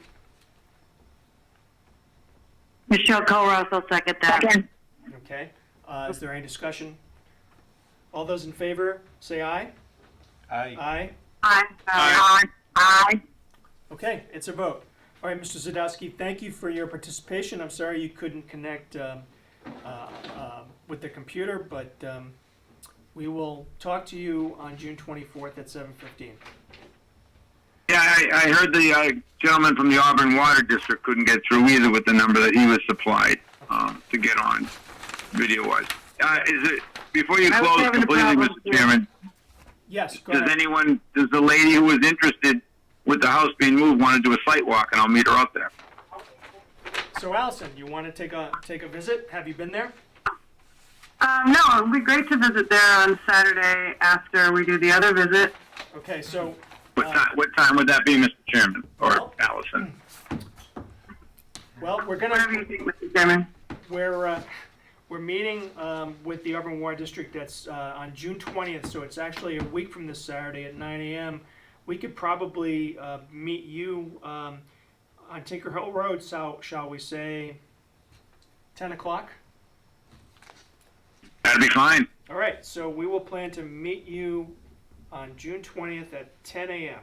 Michelle Colrose will second that. Second. Okay. Is there any discussion? All those in favor, say aye. Aye. Aye. Aye. Aye. Okay, it's a vote. All right, Mr. Zadowski, thank you for your participation. I'm sorry you couldn't connect with the computer, but we will talk to you on June 24th at 7:15. Yeah, I heard the gentleman from the Auburn Water District couldn't get through either with the number that he was supplied to get on video-wise. Is it, before you I was close having a completely, problem, Mr. Chairman, Yes, go does ahead. does the lady who was interested with the house being moved want to do a site walk, and I'll meet her up there? So Allison, you want to take a visit? Have you been there? No, it would be great to visit there on Saturday after we do the other visit. Okay, so What time would that be, Mr. Chairman, or Well- Allison? well, Whatever you think, Mr. Chairman. we're meeting with the Auburn Water District. That's on June 20th, so it's actually a week from this Saturday at 9 a.m. We could probably meet you on Tinker Hill Road. So shall we say 10 o'clock? That'd be fine. All right, so we will plan to meet you on June 20th at 10 a.m.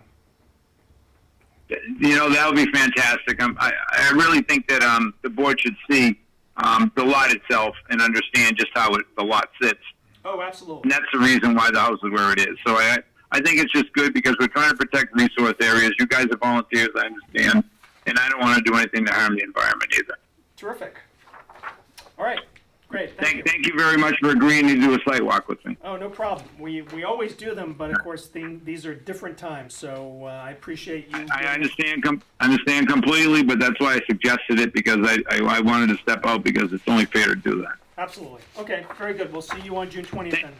You know, that would be fantastic. I really think that the board should see the lot itself and understand just how the lot sits. Oh, absolutely. And that's the reason why the house is where it is. So I think it's just good because we're trying to protect resource areas. You guys are volunteers, I understand. And I don't want to do anything to harm the environment either. Terrific. All right, great. Thank you. Thank you very much for agreeing to do a site walk with me. Oh, no problem. We always do them, but of course these are different times. So I appreciate you. I understand completely, but that's why I suggested it, because I wanted to step out because it's only fair to do that. Absolutely. Okay, very good. We'll see you on June 20th then.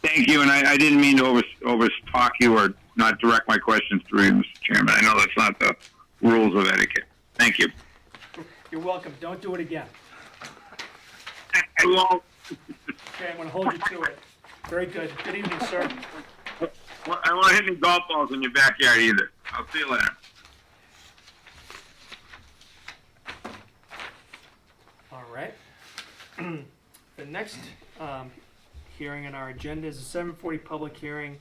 Thank you, and I didn't mean to over talk you or not direct my questions through you, Mr. Chairman. I know that's not the rules of etiquette. Thank you. You're welcome. Don't do it again. I won't. Okay, I'm going to hold you to it. Very good. Good evening, sir. I won't hit any golf balls in your backyard either. I'll see you later. All right. The next hearing on our agenda is a 7:40 public hearing.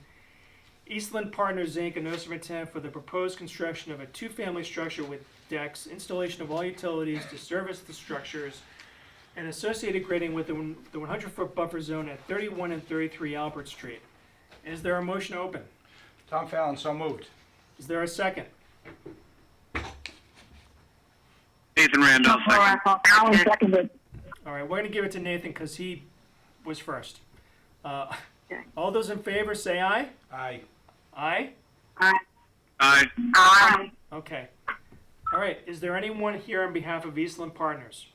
Eastland Partners, Inc., a notice of intent for the proposed construction of a two-family structure with decks, installation of all utilities to service the structures, and associated grading with the 100-foot buffer zone at 31 and 33 Albert Street. Is there a motion to open? Tom Fallon, so moved. Is there a second? Nathan Randall, second. Alan seconded. All right, we're going to give it to Nathan because he was first. All those in favor say aye. Aye. Aye? Aye. Aye. Aye. Okay. All right, is there anyone here on behalf of Eastland Partners?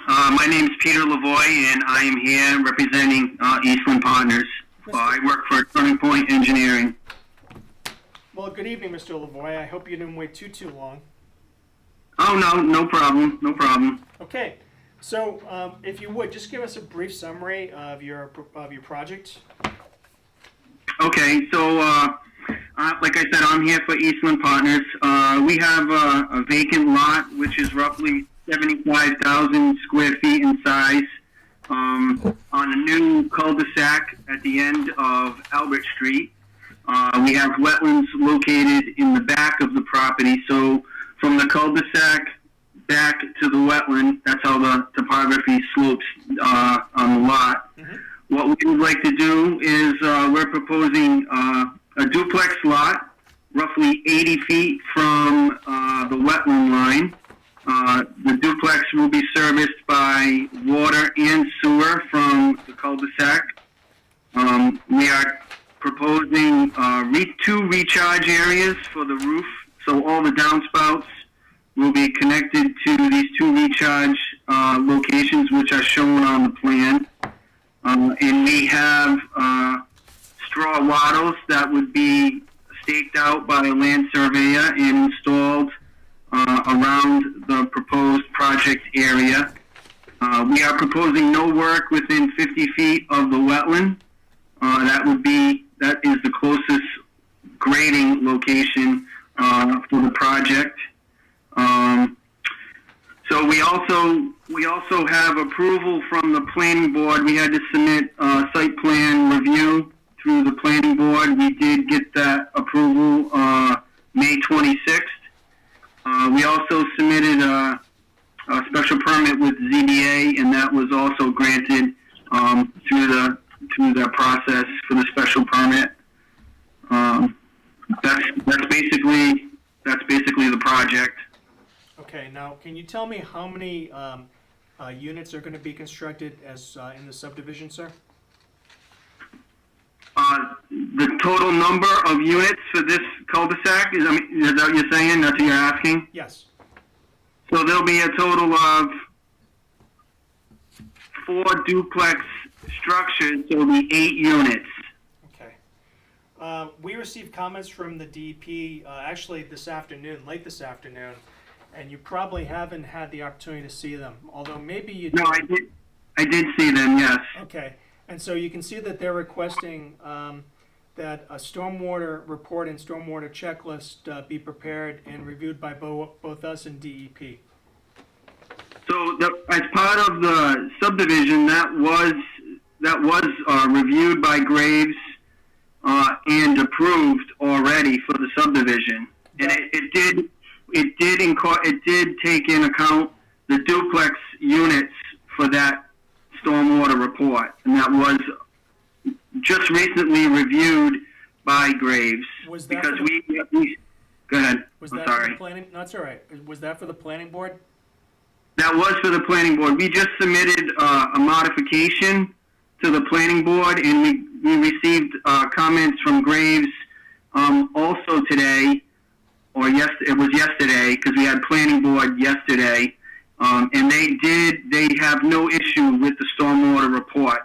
My name is Peter Lavoie, and I am here representing Eastland Partners. I work for Turning Point Engineering. Well, good evening, Mr. Lavoie. I hope you didn't wait too long. Oh, no problem, no problem. Okay, so if you would, just give us a brief summary of your project. Okay, so like I said, I'm here for Eastland Partners. We have a vacant lot, which is roughly 75,000 square feet in size, on a new cul-de-sac at the end of Albert Street. We have wetlands located in the back of the property, so from the cul-de-sac back to the wetland, that's how the topography slopes on the lot. Mm-hmm. What we would like to do is we're proposing a duplex lot, roughly 80 feet from the wetland line. The duplex will be serviced by water and sewer from the cul-de-sac. We are proposing 2 recharge areas for the roof, so all the downspouts will be connected to these 2 recharge locations, which are shown on the plan. And we have straw wattles that would be staked out by a land surveyor and installed around the proposed project area. We are proposing no work within 50 feet of the wetland. That is the closest grading location for the project. So we also have approval from the planning board. We had to submit site plan review through the planning board. We did get that approval May 26th. We also submitted a special permit with ZBA, and that was also granted through the process for the special permit. That's basically the project. Okay, now can you tell me how many units are going to be constructed as in the subdivision, sir? The total number of units for this cul-de-sac is that what you're saying? That's what you're asking? Yes. So there'll be a total of 4 duplex structures, so it'll be 8 units. Okay. We received comments from the DEP actually late this afternoon, and you probably haven't had the opportunity to see them, although maybe you did. No, I did see them, yes. Okay, and so you can see that they're requesting that a stormwater report and stormwater checklist be prepared and reviewed by both us and DEP. So as part of the subdivision, that was reviewed by Graves and approved already for the subdivision, and it did take in account the duplex units for that stormwater report, and that was just recently reviewed by Graves. Was that because for the, we go ahead. was I'm that sorry. For the planning? No, it's all right. Was that for the planning board? That was for the planning board. We just submitted a modification to the planning board, and we received comments from Graves also today, or it was yesterday, because we had planning board yesterday, and they have no issue with the stormwater report.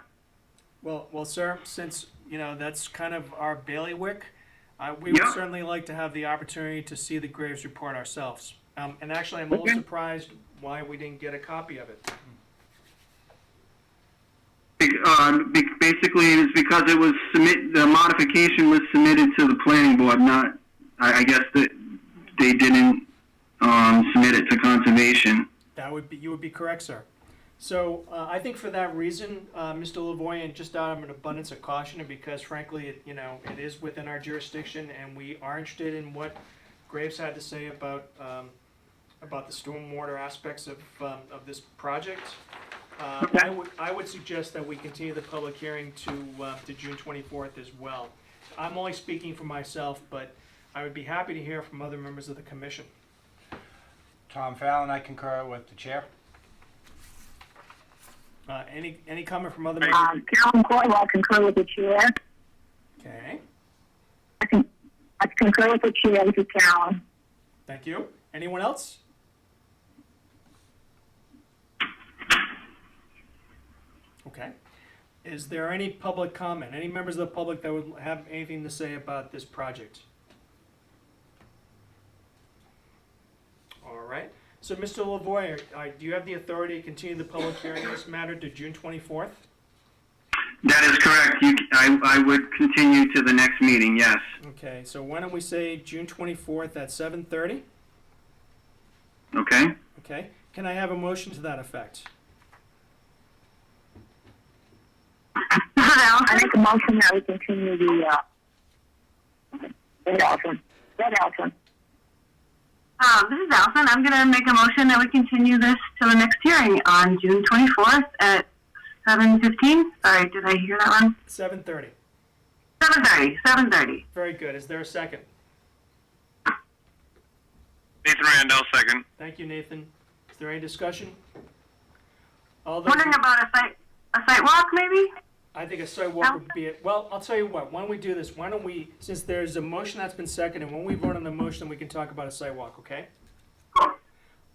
Well, sir, since that's kind of our bailiwick, we would certainly like to have the opportunity to see the Graves report ourselves. And actually, I'm a little surprised why we didn't get a copy of it. Basically, it's because the modification was submitted to the planning board. I guess that they didn't submit it to conservation. You would be correct, sir. So I think for that reason, Mr. Lavoie, and just out of an abundance of caution, and because frankly, it is within our jurisdiction, and we are interested in what Graves had to say about the stormwater aspects of this project. I would suggest that we continue the public hearing to June 24th as well. I'm only speaking for myself, but I would be happy to hear from other members of the commission. Tom Fallon, I concur with the chair. Any comment from other members? Carolyn Coyle, I concur with the chair. Okay, I concur with the chair. This is Carolyn. thank you. Anyone else? Okay. Is there any public comment? Any members of the public that would have anything to say about this project? All right. So, Mr. Lavoie, do you have the authority to continue the public hearing on this matter to June 24th? That is correct. I would continue to the next meeting, yes. Okay, so why don't we say June 24th at 7:30? Okay. Okay. Can I have a motion to that effect? I make a motion that we continue the, Red Elton. This is Allison. I'm going to make a motion that we continue this to the next hearing on June 24th at 7:15? Sorry, did I hear that one? 7:30. 7:30. Very good. Is there a second? Nathan Randall, second. Thank you, Nathan. Is there any discussion? All those, Wondering about a site walk, maybe? I think a sidewalk would be it. Well, I'll tell you what. Why don't we do this? Why don't we, since there's a motion that's been seconded, when we vote on the motion, we can talk about a sidewalk, okay?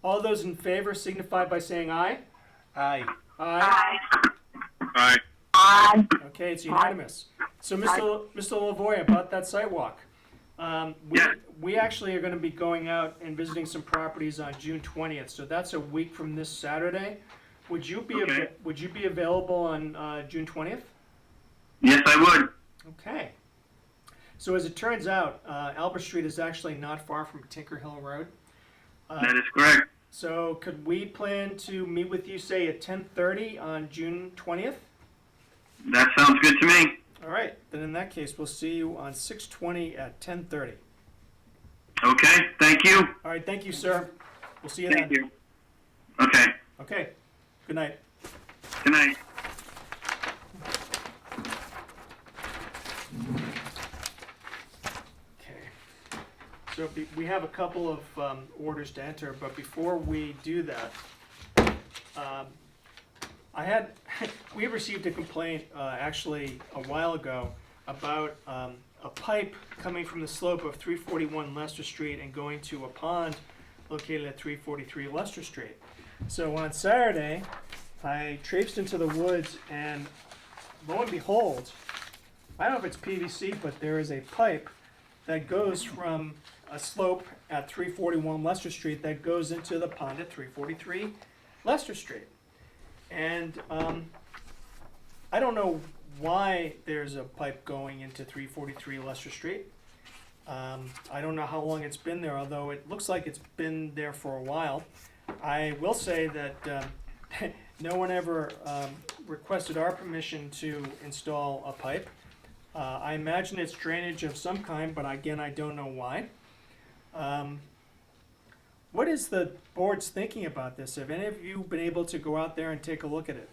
All those in favor signify by saying aye. Aye. Aye. Aye. Aye. Okay, it's unanimous. So, Mr. Lavoie, about that sidewalk. We actually are going to be going out and visiting some properties on June 20th, so that's a week from this Saturday. Would you be would you be available on June 20th? Yes, I would. Okay. So as it turns out, Albert Street is actually not far from Tinker Hill Road. That is correct. So could we plan to meet with you, say, at 10:30 on June 20th? That sounds good to me. All right. Then in that case, we'll see you on 6/20 at 10:30. Okay, thank you. All right. Thank you, sir. We'll see you then. Thank you. Okay, Okay. Good night. good night. Okay. So we have a couple of orders to enter, but before we do that, we received a complaint actually a while ago about a pipe coming from the slope of 341 Leicester Street and going to a pond located at 343 Leicester Street. So on Saturday, I traipsed into the woods and lo and behold, I don't know if it's PVC, but there is a pipe that goes from a slope at 341 Leicester Street that goes into the pond at 343 Leicester Street. And I don't know why there's a pipe going into 343 Leicester Street. I don't know how long it's been there, although it looks like it's been there for a while. I will say that no one ever requested our permission to install a pipe. I imagine it's drainage of some kind, but again, I don't know why. What is the board's thinking about this? Have any of you been able to go out there and take a look at it?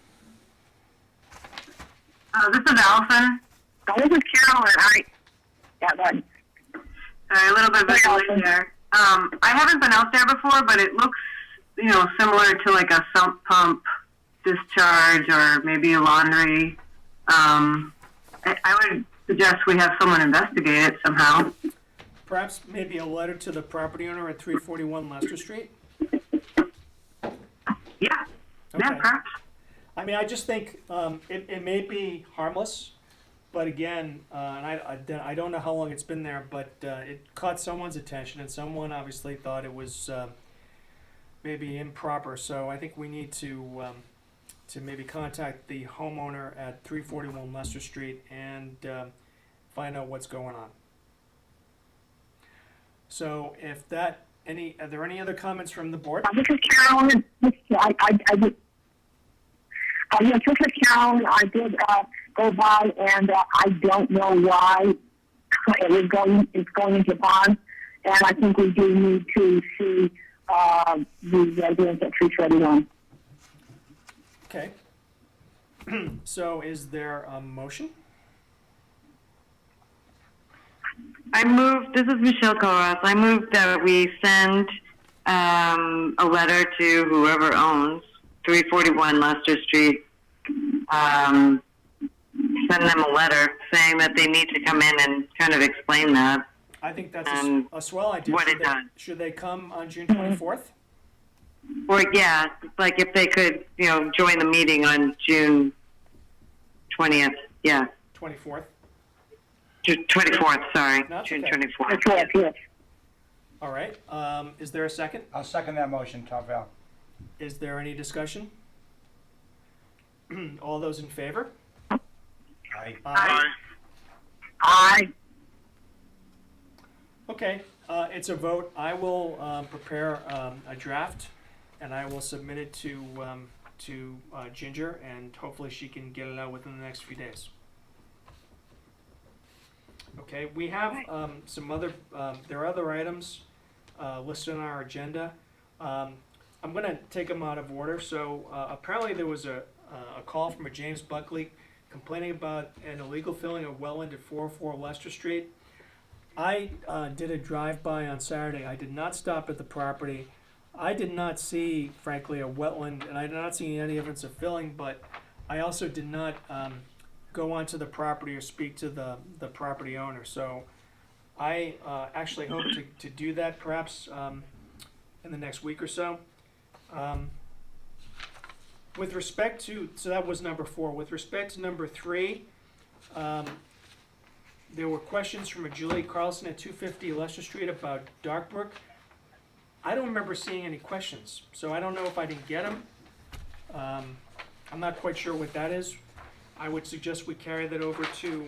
This is Allison. This is Carolyn. That one. Sorry, a little bit of a delay there. I haven't been out there before, but it looks, similar to like a sump pump discharge or maybe a laundry. I would suggest we have someone investigate it somehow. Perhaps maybe a letter to the property owner at 341 Leicester Street? Yeah, Okay. perhaps. I mean, I just think it may be harmless, but again, and I don't know how long it's been there, but it caught someone's attention, and someone obviously thought it was maybe improper. So I think we need to maybe contact the homeowner at 341 Leicester Street and find out what's going on. So if are there any other comments from the board? This is Carolyn. Yes, this is Carolyn. I did go by, and I don't know why it's going into bond, and I think we do need to see the residents at 341. Okay. So is there a motion? This is Michelle Koras. I move that we send a letter to whoever owns 341 Leicester Street. Send them a letter saying that they need to come in and kind of explain that. I think that's a swell idea. What it does. Should they come on June 24th? Or yeah, like if they could, join the meeting on June 20th. Yeah, 24th? 24th. Sorry, That's June okay. 24th. Yes. All right. Is there a second? I'll second that motion, Tom Val. Is there any discussion? All those in favor? Aye. Aye. Okay, it's a vote. I will prepare a draft, and I will submit it to Ginger, and hopefully she can get it out within the next few days. Okay, we have some other, there are other items listed on our agenda. I'm going to take them out of order. So apparently there was a a call from a James Buckley complaining about an illegal filling of wetland at 404 Leicester Street. I did a drive-by on Saturday. I did not stop at the property. I did not see, frankly, a wetland, and I did not see any evidence of filling, but I also did not go onto the property or speak to the property owner. So I actually hope to do that perhaps in the next week or so. With respect to, so that was number 4. With respect to number 3, there were questions from a Julie Carlson at 250 Leicester Street about Darkbrook. I don't remember seeing any questions, so I don't know if I didn't get them. I'm not quite sure what that is. I would suggest we carry that over to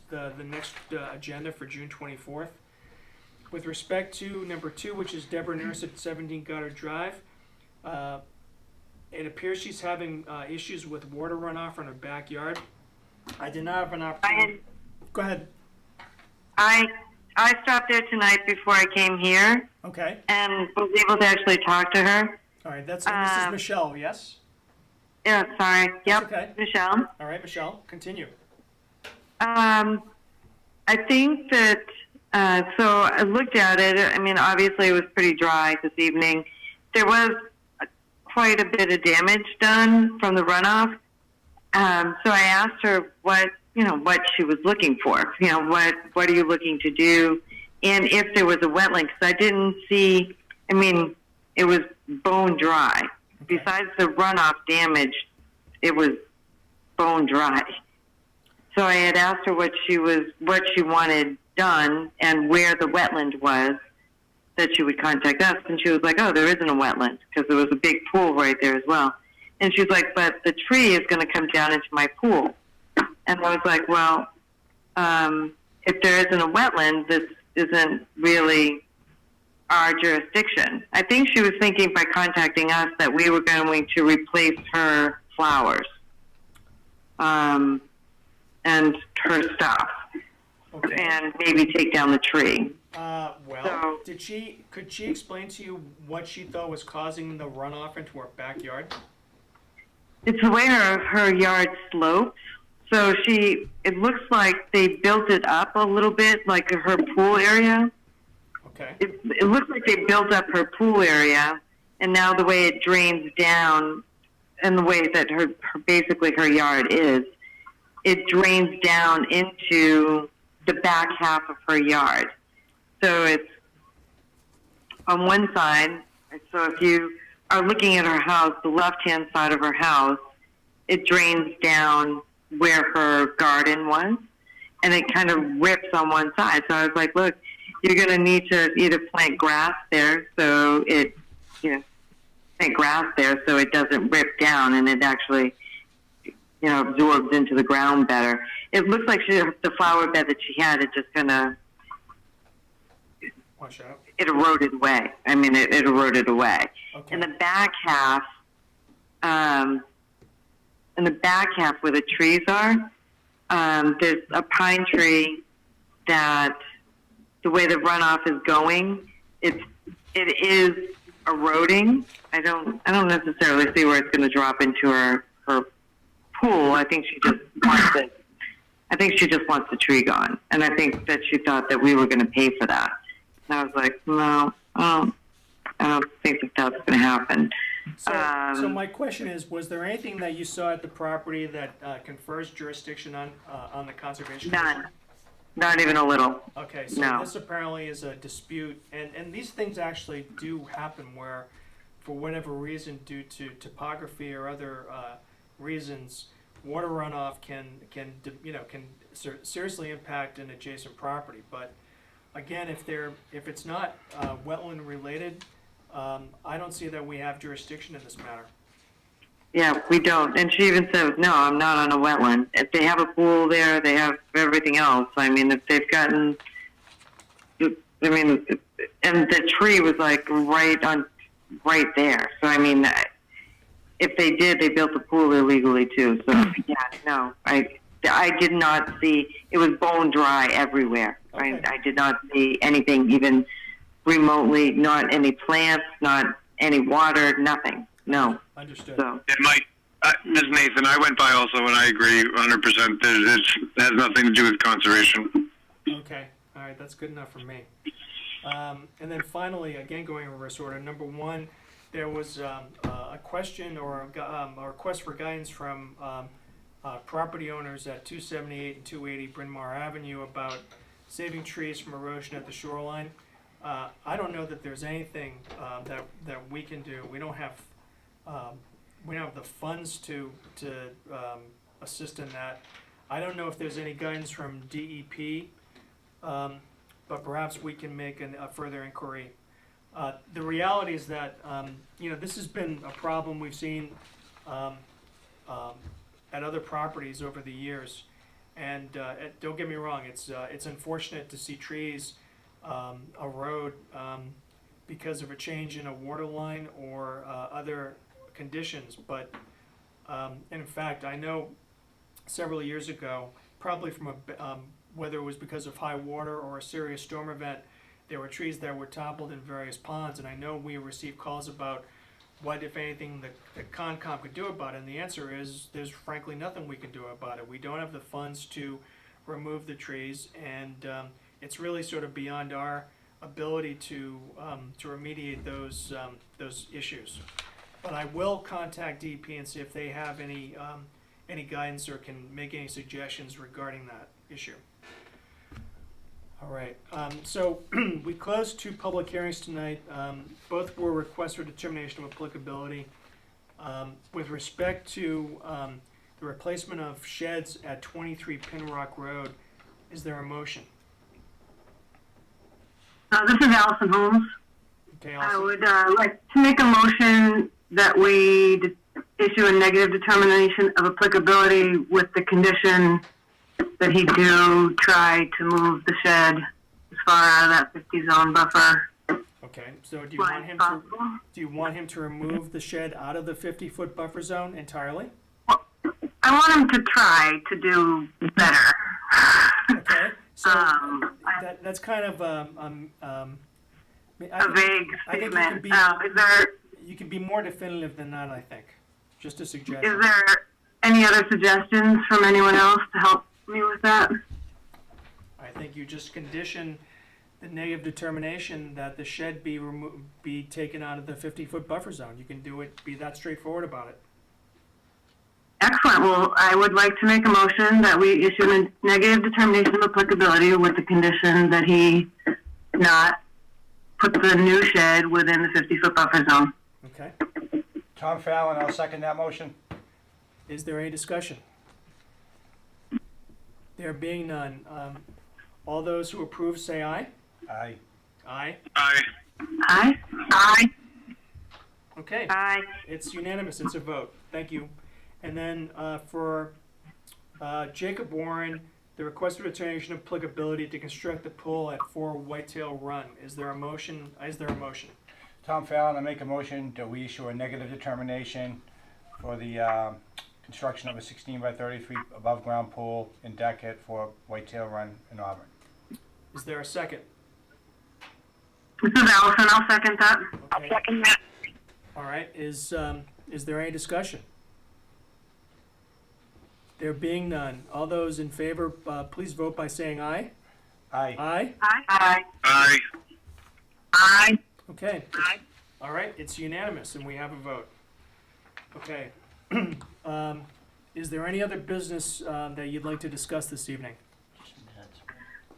the next agenda for June 24th. With respect to number 2, which is Deborah Nurse at 17 Goddard Drive, it appears she's having issues with water runoff from her backyard. I did not have an opportunity. Go ahead. I stopped there tonight before I came here. Okay. And was able to actually talk to her. All right. This is Michelle. Yes. Yeah. Sorry. Yep. Okay. Michelle. All right, Michelle. Continue. I think that. So I looked at it. I mean, obviously it was pretty dry this evening. There was quite a bit of damage done from the runoff. So I asked her what she was looking for. What are you looking to do? And if there was a wetland, because I didn't see, I mean, it was bone dry. Okay. Besides the runoff damage, it was bone dry. So I had asked her what she wanted done and where the wetland was, that she would contact us. And she was like, oh, there isn't a wetland, because there was a big pool right there as well. And she's like, but the tree is going to come down into my pool. And I was like, well, if there isn't a wetland, this isn't really our jurisdiction. I think she was thinking by contacting us that we were going to replace her flowers and her stuff, okay, and maybe take down the tree. Could she explain to you what she thought was causing the runoff into her backyard? It's the way her yard slopes. So it looks like they built it up a little bit, like her pool area. Okay. It looks like they built up her pool area, and now the way it drains down, and the way that basically her yard is, it drains down into the back half of her yard. So it's on one side. So if you are looking at her house, the left-hand side of her house, it drains down where her garden was, and it kind of rips on one side. So I was like, look, you're going to need to either plant grass there so it, plant grass there so it doesn't rip down and it actually, absorbs into the ground better. It looks like the flower bed that she had, it just kind of, it eroded away. I mean, it eroded away. Okay. In the back half, where the trees are, there's a pine tree that the way the runoff is going, it is eroding. I don't necessarily see where it's going to drop into her pool. I think she just wants it. I think she just wants the tree gone, and I think that she thought that we were going to pay for that. And I was like, no, I don't think that's going to happen. So my question is, was there anything that you saw at the property that confers jurisdiction on the conservation? None. Not even a little. Okay, so no. This apparently is a dispute, and these things actually do happen where, for whatever reason, due to topography or other reasons, water runoff can seriously impact an adjacent property. But again, if it's not wetland related, I don't see that we have jurisdiction in this matter. Yeah, we don't. And she even said, no, I'm not on a wetland. If they have a pool there, they have everything else. I mean, if they've gotten, and the tree was like right there. So, I mean, if they did, they built the pool illegally too. So, yeah, no, I did not see, it was bone dry everywhere. Okay. I did not see anything even remotely, not any plants, not any water, nothing. No. Understood. So. And This is Nathan. I went by also, and I agree 100%. It has nothing to do with conservation. Okay, all right, that's good enough for me. And then finally, again going in reverse order, number one, there was a question or a request for guidance from property owners at 278 and 280 Bryn Mawr Avenue about saving trees from erosion at the shoreline. I don't know that there's anything that we can do. We don't have the funds to assist in that. I don't know if there's any guidance from DEP, but perhaps we can make a further inquiry. The reality is that this has been a problem we've seen at other properties over the years, and don't get me wrong, it's unfortunate to see trees erode because of a change in a water line or other conditions. But in fact, I know several years ago, probably from whether it was because of high water or a serious storm event, there were trees that were toppled in various ponds, and I know we received calls about what, if anything, the Concom could do about it, and the answer is there's frankly nothing we can do about it. We don't have the funds to remove the trees, and it's really sort of beyond our ability to remediate those issues. But I will contact DEP and see if they have any guidance or can make any suggestions regarding that issue. All right, so we closed 2 public hearings tonight. Both were requests for determination of applicability. With respect to the replacement of sheds at 23 Pinrock Road, is there a motion? This is Allison Holmes. Okay, I Allison. would like to make a motion that we issue a negative determination of applicability with the condition that he do try to move the shed as far out of that 50 zone buffer. Okay, so do you want him to remove the shed out of the 50-foot buffer zone entirely? I want him to try to do better. Okay, so that's kind of a vague statement. You can be more definitive than that, I think. Just a suggestion. Is there any other suggestions from anyone else to help me with that? I think you just condition the negative determination that the shed be taken out of the 50-foot buffer zone. You can do it, be that straightforward about it. Excellent. Well, I would like to make a motion that we issue a negative determination of applicability with the condition that he not put the new shed within the 50-foot buffer zone. Okay. Tom Fallon, I'll second that motion. Is there any discussion? There being none, all those who approve say aye. Aye. Aye. Aye. Aye. Aye. Okay. Aye. It's unanimous. It's a vote. Thank you. And then for Jacob Warren, the request for determination of applicability to construct the pool at 4 Whitetail Run. Is there a motion? Tom Fallon, I make a motion that we issue a negative determination for the construction of a 16 by 33 above ground pool and deck at 4 Whitetail Run in Auburn. Is there a second? This is Allison. I'll second that. Okay. Second that. All right. Is there any discussion? There being none, all those in favor, please vote by saying aye. Aye. Aye? Aye. Aye. Aye. Okay. All right, it's unanimous, and we have a vote. Okay. Is there any other business that you'd like to discuss this evening?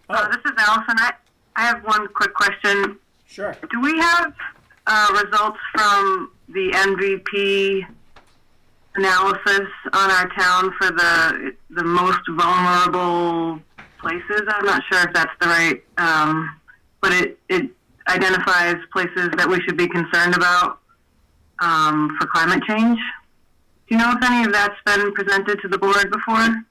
This is Allison. I have one quick question. Sure. Do we have results from the MVP analysis on our town for the most vulnerable places? I'm not sure if that's the right, but it identifies places that we should be concerned about for climate change. Do you know if any of that's been presented to the board before?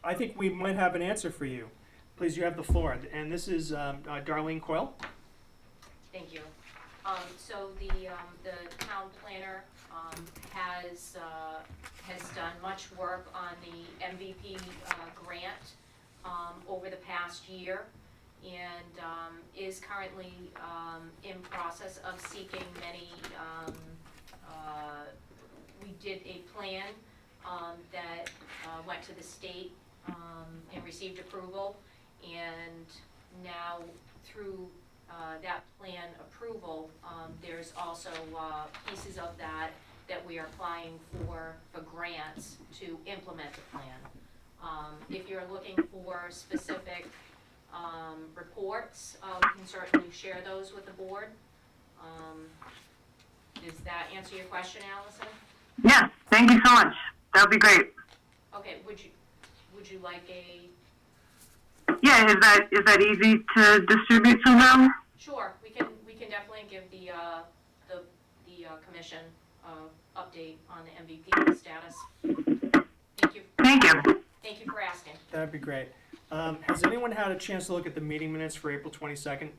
I think we might have an answer for you. Please, you have the floor. And this is Darlene Coyle. Thank you. So the town planner has done much work on the MVP grant over the past year, and is currently in process of seeking many we did a plan that went to the state and received approval. And now through that plan approval, there's also pieces of that we are applying for grants to implement the plan. If you're looking for specific reports, we can certainly share those with the board. Does that answer your question, Allison? Yeah, thank you so much. That would be great. Okay, would you like a? Yeah, is that easy to distribute somehow? Sure, we can definitely give the commission update on the MVP status. Thank you. Thank you. Thank you for asking. That'd be great. Has anyone had a chance to look at the meeting minutes for April 22nd?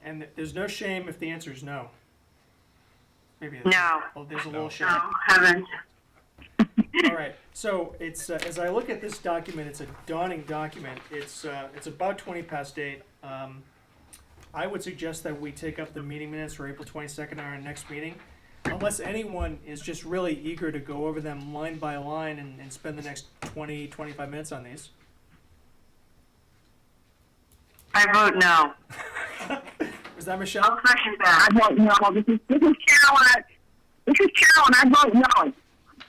And there's no shame if the answer is no. Maybe there's there's a little shame. No, haven't. All right. So it's as I look at this document, it's a daunting document. It's about 20 past 8. I would suggest that we take up the meeting minutes for April 22nd on our next meeting, unless anyone is just really eager to go over them line by line and spend the next 20, 25 minutes on these. I vote no. Is that Michelle? I'll second that. I vote no. This is Carolyn. This is Carolyn. I vote no.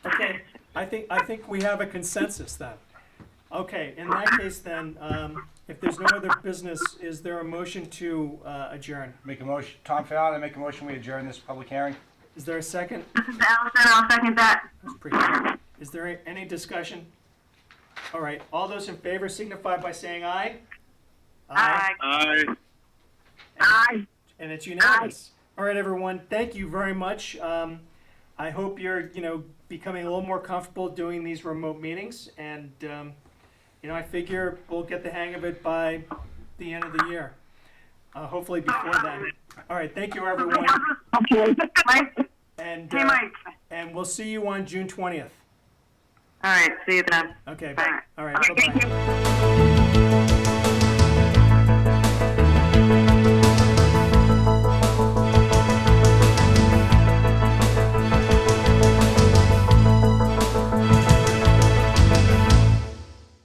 Okay, I think we have a consensus then. Okay, in that case then, if there's no other business, is there a motion to adjourn? Make a motion, Tom Fallon, I make a motion we adjourn this public hearing. Is there a second? This is Allison. I'll second that. That's pretty good. Is there any discussion? All right, all those in favor signify by saying aye. Aye. Aye. Aye. And it's unanimous. All right, everyone, thank you very much. I hope you're, becoming a little more comfortable doing these remote meetings, and I figure we'll get the hang of it by the end of the year. Hopefully before then. All right, thank you, everyone. Okay. And Hey, Mike. and we'll see you on June 20th. All right, see you then. Okay. Bye. All right. Bye-bye.